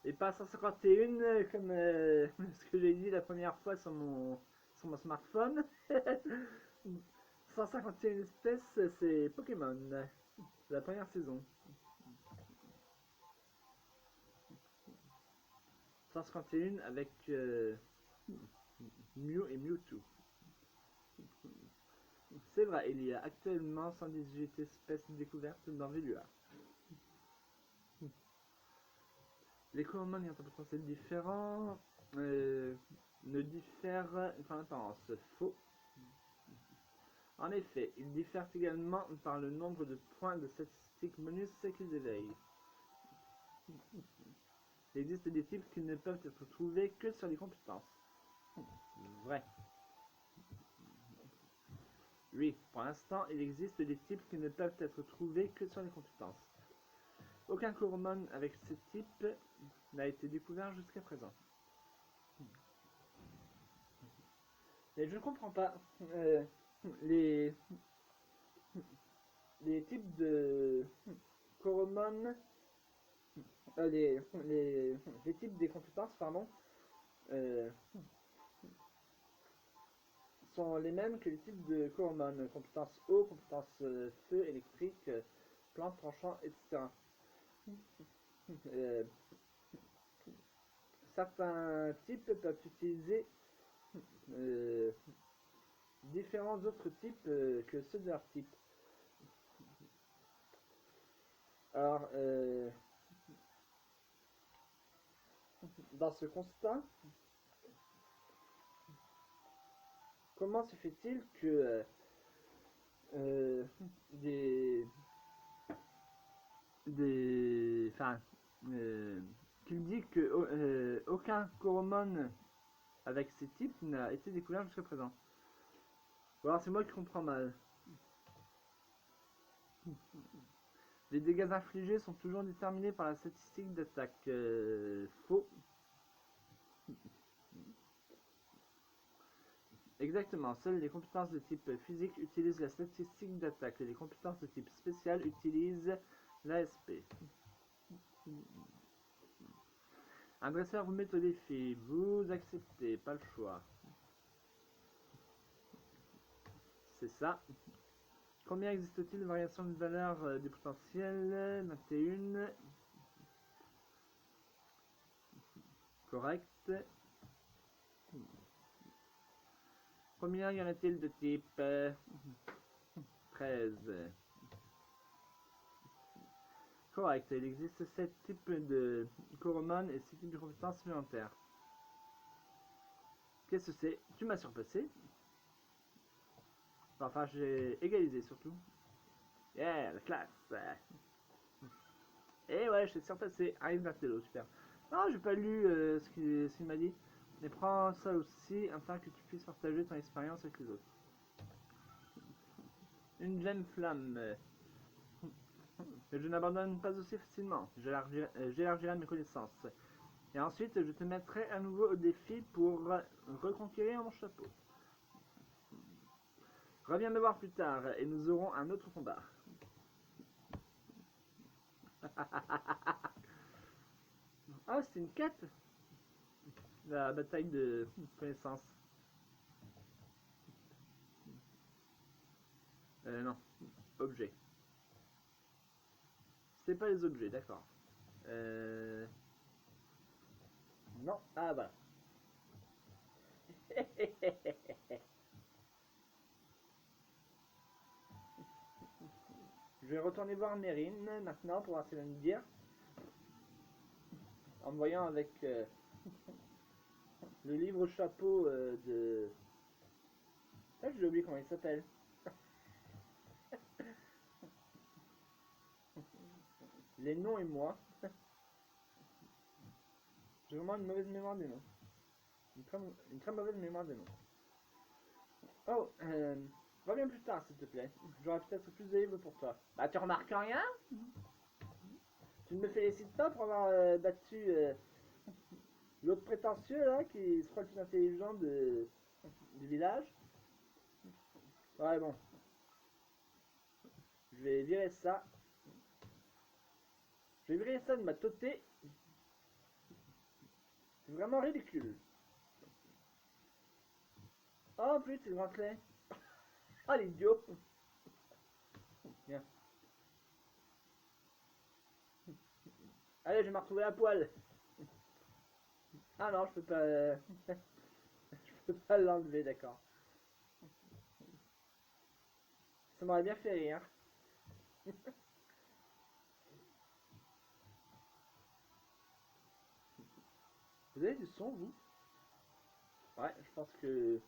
Et pas 151 comme ce que j'ai dit la première fois sur mon smartphone. 151 espèces, c'est Pokémon. La première saison. 151 avec Mew et Mewtwo. C'est vrai, il y a actuellement 118 espèces découvertes dans Velua. Les Coromon ayant un potentiel différent ne diffèrent qu'en apparence. Faux. En effet, ils diffèrent également par le nombre de points de statistiques bonus qu'ils éveillent. Il existe des types qui ne peuvent être trouvés que sur les compétences. Vrai. Oui, pour l'instant, il existe des types qui ne peuvent être trouvés que sur les compétences. Aucun Coromon avec ce type n'a été découvert jusqu'à présent. Et je ne comprends pas. Les types de Coromon, les types des compétences, pardon, sont les mêmes que les types de Coromon. Compétences eau, compétences feu, électrique, plante, tranchant, etc. Certains types peuvent utiliser différents autres types que ceux de leur type. Alors, dans ce constat, comment se fait-il que qu'il dit que aucun Coromon avec ces types n'a été découvert jusqu'à présent. Ou alors c'est moi qui comprends mal. Les dégâts infligés sont toujours déterminés par la statistique d'attaque. Faux. Exactement, seules les compétences de type physique utilisent la statistique d'attaque et les compétences de type spécial utilisent l'ASP. Un dresseur vous met au défi, vous acceptez, pas le choix. C'est ça. Combien existe-t-il de variations de valeur du potentiel? 21. Correct. Combien y en a-t-il de type 13. Correct, il existe 7 types de Coromon et 6 types de compétences supplémentaires. Qu'est-ce que c'est? Tu m'as surpassé. Enfin, j'ai égalisé surtout. Yeah, la classe. Et ouais, je t'ai surpassé. Arrive Martello, super. Non, j'ai pas lu ce qu'il m'a dit. Mais prends ça aussi afin que tu puisses partager ton expérience avec les autres. Une gemme flamme. Je n'abandonne pas aussi facilement. J'élargirai mes connaissances. Et ensuite, je te mettrai à nouveau au défi pour reconquérir mon chapeau. Reviens me voir plus tard et nous aurons un autre combat. Ah, c'est une quête. La bataille de connaissances. Non. Objet. C'est pas les objets, d'accord. Non. Ah, voilà. Je vais retourner voir Mérine maintenant pour voir ce qu'elle va me dire. En me voyant avec le livre chapeau de... Ah, j'ai oublié comment il s'appelle. Les noms et moi. J'ai vraiment une mauvaise mémoire des noms. Une très mauvaise mémoire des noms. Oh, reviens plus tard s'il te plaît. J'aurai peut-être plus de livres pour toi. Bah tu remarques rien? Tu ne me félicites pas pour avoir battu l'autre prétentieux là qui se croit le plus intelligent du village? Ouais bon. Je vais virer ça. Je vais virer ça de ma totée. C'est vraiment ridicule. Oh en plus c'est le grand clé. Oh l'idiot. Bien. Allez, je vais me retrouver à poil. Ah non, je peux pas. Je peux pas l'enlever, d'accord. Ça m'aurait bien fait rire. Vous avez du son, vous? Ouais, je pense que.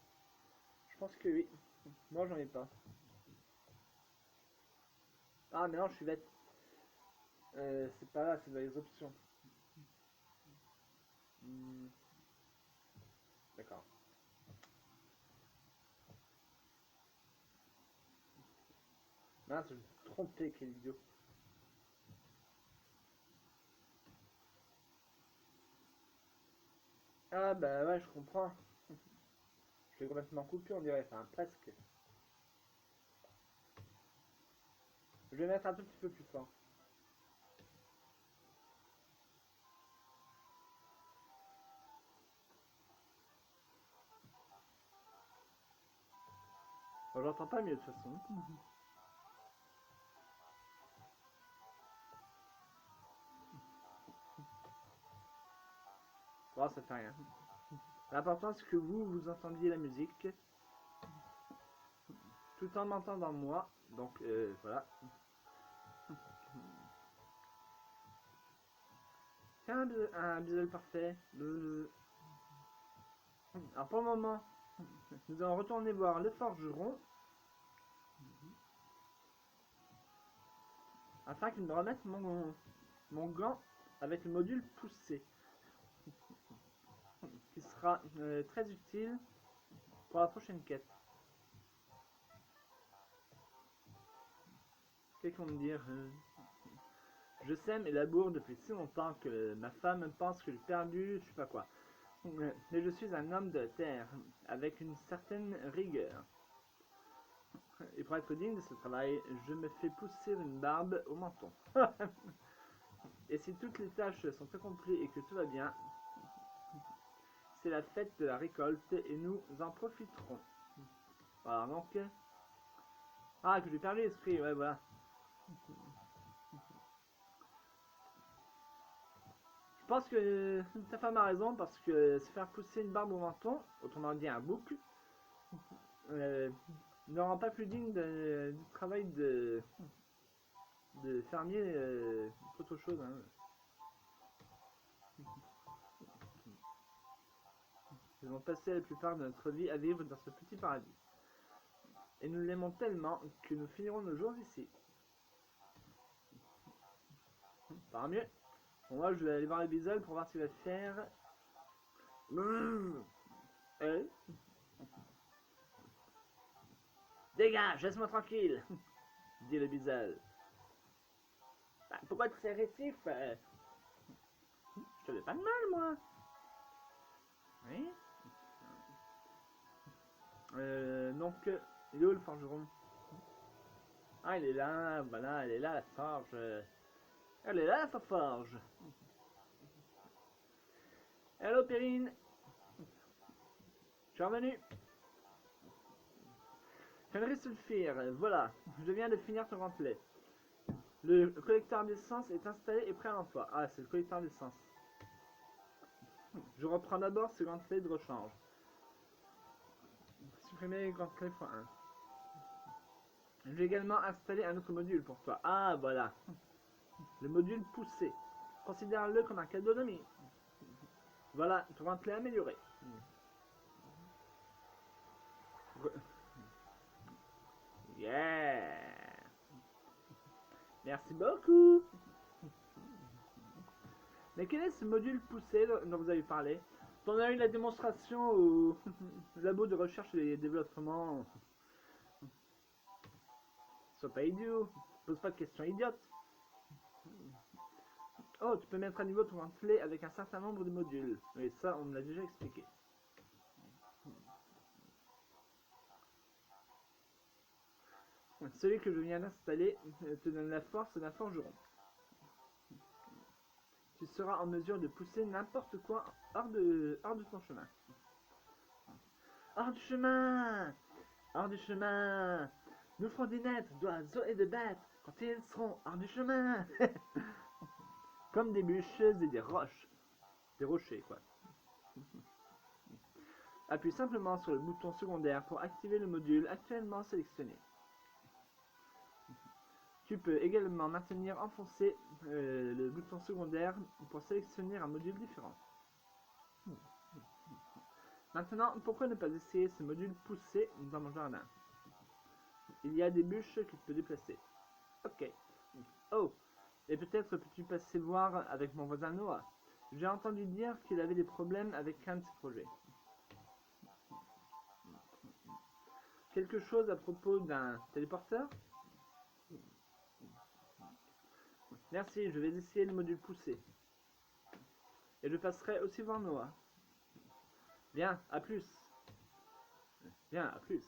Je pense que oui. Moi, j'en ai pas. Ah, mais non, je suis bête. C'est pas là, c'est dans les options. Hmm, d'accord. Mince, je me suis trompé, quel idiot. Ah, bah ouais, je comprends. Je suis complètement coupé, on dirait. Enfin, presque. Je vais mettre un tout petit peu plus fort. Bon, j'entends pas mieux de toute façon. Bon, ça fait rien. L'important, c'est que vous entendiez la musique tout en m'entendant moi. Donc, voilà. C'est un visuel parfait. Alors, pour le moment, nous allons retourner voir le forgeron afin qu'il me remette mon gant avec le module poussé, qui sera très utile pour la prochaine quête. Qu'est-ce qu'on me dire Je sème et laboure depuis si longtemps que ma femme pense que j'ai perdu je sais pas quoi. Mais je suis un homme de terre, avec une certaine rigueur. Et pour être digne de ce travail, je me fais pousser une barbe au menton. Et si toutes les tâches sont accomplies et que tout va bien, c'est la fête de la récolte et nous en profiterons. Voilà, donc... Ah, que j'ai perdu l'esprit, ouais, voilà. Je pense que ta femme a raison, parce que se faire pousser une barbe au menton, autrement dit un bouc, euh, ne rend pas plus digne du travail de fermier qu'autre chose. Hein. Nous avons passé la plupart de notre vie à vivre dans ce petit paradis. Et nous l'aimons tellement que nous finirons nos jours ici. Tant mieux. Bon, moi, je vais aller voir le bisol pour voir ce qu'il va faire. Euh, Dégage, laisse-moi tranquille, dit le bisol. Bah, pourquoi tu es récif Je te fais pas de mal, moi. Oui. Donc, il est où le forgeron? Ah, il est là, voilà, elle est là, la forge. Elle est là, la forge. Hello, Perrine. Je suis revenu. Fenris Sulfire, voilà, je viens de finir ton remplet. Le collecteur d'essence est installé et prêt à l'emploi. Ah, c'est le collecteur d'essence. Je reprends d'abord ce gantelet de rechange. Supprimer gantelet x1. Je vais également installer un autre module pour toi. Ah, voilà. Le module poussé. Considère-le comme un cadeau d'ami. Voilà, ton gantelet amélioré. Yeah. Merci beaucoup. Mais quel est ce module poussé dont vous avez parlé? On a eu la démonstration au labo de recherche et développement. Sois pas idiot. Pose pas de questions idiotes. Oh, tu peux mettre à niveau ton gantelet avec un certain nombre de modules. Oui, ça, on me l'a déjà expliqué. Celui que je viens d'installer te donne la force d'un forgeron. Tu seras en mesure de pousser n'importe quoi hors de ton chemin. Hors du chemin! Hors du chemin. Nous ferons des nêtres d'oiseaux et de bêtes quand ils seront hors du chemin. Comme des bûches et des roches. Des rochers, quoi. Appuie simplement sur le bouton secondaire pour activer le module actuellement sélectionné. Tu peux également maintenir enfoncé le bouton secondaire pour sélectionner un module différent. Maintenant, pourquoi ne pas essayer ce module poussé dans mon jardin? Il y a des bûches que tu peux déplacer. Ok. Oh, et peut-être peux-tu passer voir avec mon voisin Noah. J'ai entendu dire qu'il avait des problèmes avec un de ses projets. Quelque chose à propos d'un téléporteur? Merci, je vais essayer le module poussé. Et je passerai aussi voir Noah. Bien, à plus. Bien, à plus.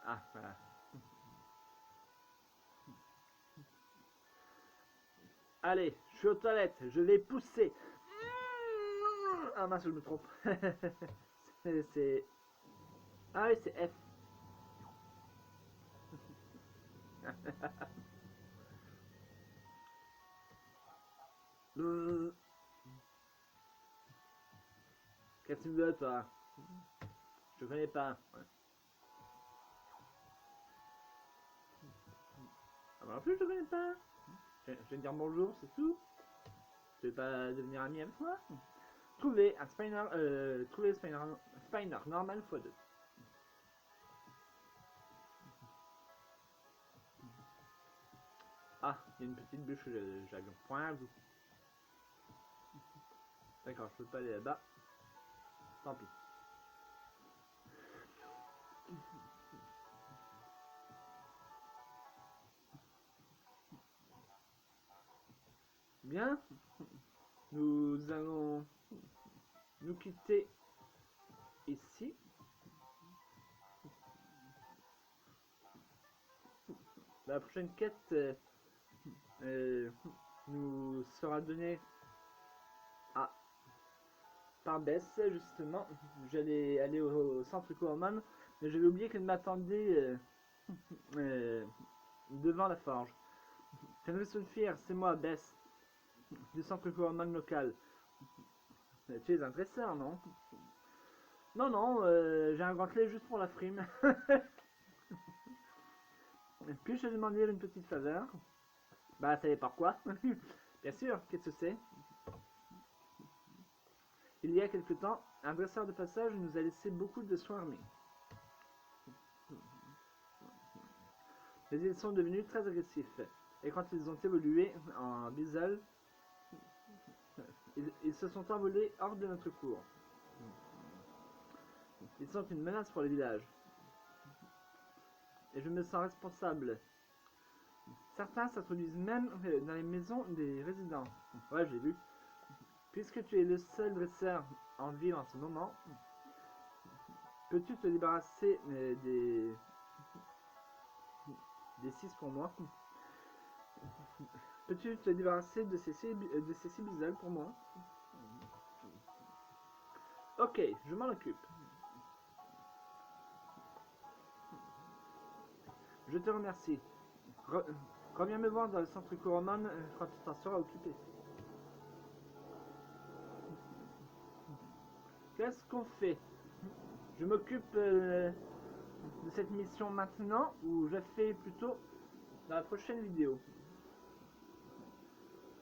Ah, voilà. Allez, je suis aux toilettes, je vais pousser. Ah mince, je me trompe. c'est... Ah oui, c'est F. Qu'est-ce que tu veux, toi? Je connais pas. Ouais. Ah, bah, en plus, je connais pas. Je vais dire bonjour, c'est tout. Tu veux pas devenir ami avec moi? Trouver un spiner, trouver spiner normal x2. Ah, il y a une petite bûche, j'avais point à vous. D'accord, je peux pas aller là-bas. Tant pis. Bien, nous allons nous quitter ici. La prochaine quête nous sera donnée par Bess, justement. J'allais aller au centre Corman, mais j'avais oublié qu'elle m'attendait devant la forge. Fenrissulfir, c'est moi, Bess, du centre Corman local. Tu es un dresseur, non? Non, non, j'ai un gantelet juste pour la frime. Puis-je te demander une petite faveur? Bah, ça par quoi? Bien sûr, qu'est-ce que c'est? Il y a quelque temps, un dresseur de passage nous a laissé beaucoup de soins armés. Mais ils sont devenus très agressifs. Et quand ils ont évolué en bisol, ils se sont envolés hors de notre cour. Ils sont une menace pour le village. Et je me sens responsable. Certains s'introduisent même dans les maisons des résidents. Ouais, j'ai vu. Puisque tu es le seul dresseur en ville en ce moment, peux-tu te débarrasser des 6 pour moi? Peux-tu te débarrasser de ces 6 bisoles pour moi? Ok, je m'en occupe. Je te remercie. Reviens me voir dans le centre Koroman quand tu t'en seras occupé. Qu'est-ce qu'on fait? Je m'occupe de cette mission maintenant ou je la fais plutôt dans la prochaine vidéo?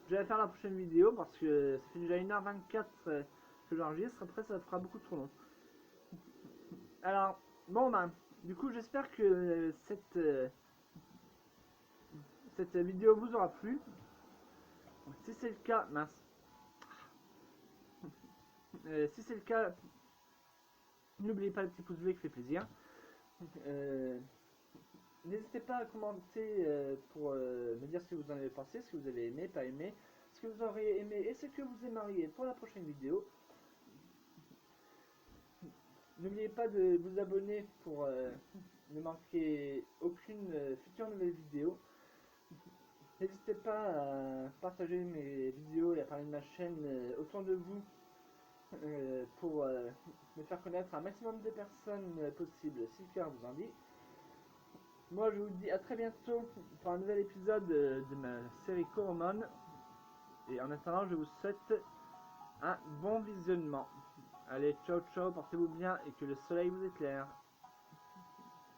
Je vais faire la prochaine vidéo parce que ça fait déjà 1h24 que j'enregistre. Après, ça fera beaucoup trop long. Alors, bon, ben, du coup, j'espère que cette vidéo vous aura plu. Si c'est le cas, mince. Si c'est le cas, n'oubliez pas le petit pouce bleu qui fait plaisir. N'hésitez pas à commenter pour me dire ce que vous en avez pensé, ce que vous avez aimé, pas aimé, ce que vous auriez aimé et ce que vous aimeriez pour la prochaine vidéo. N'oubliez pas de vous abonner pour ne manquer aucune future nouvelle vidéo. N'hésitez pas à partager mes vidéos et à parler de ma chaîne autour de vous pour me faire connaître un maximum de personnes possible si le cœur vous en dit. Moi je vous dis à très bientôt pour un nouvel épisode de ma série Coromon. Et en attendant je vous souhaite un bon visionnement. Allez, ciao ciao, portez-vous bien et que le soleil vous éclaire.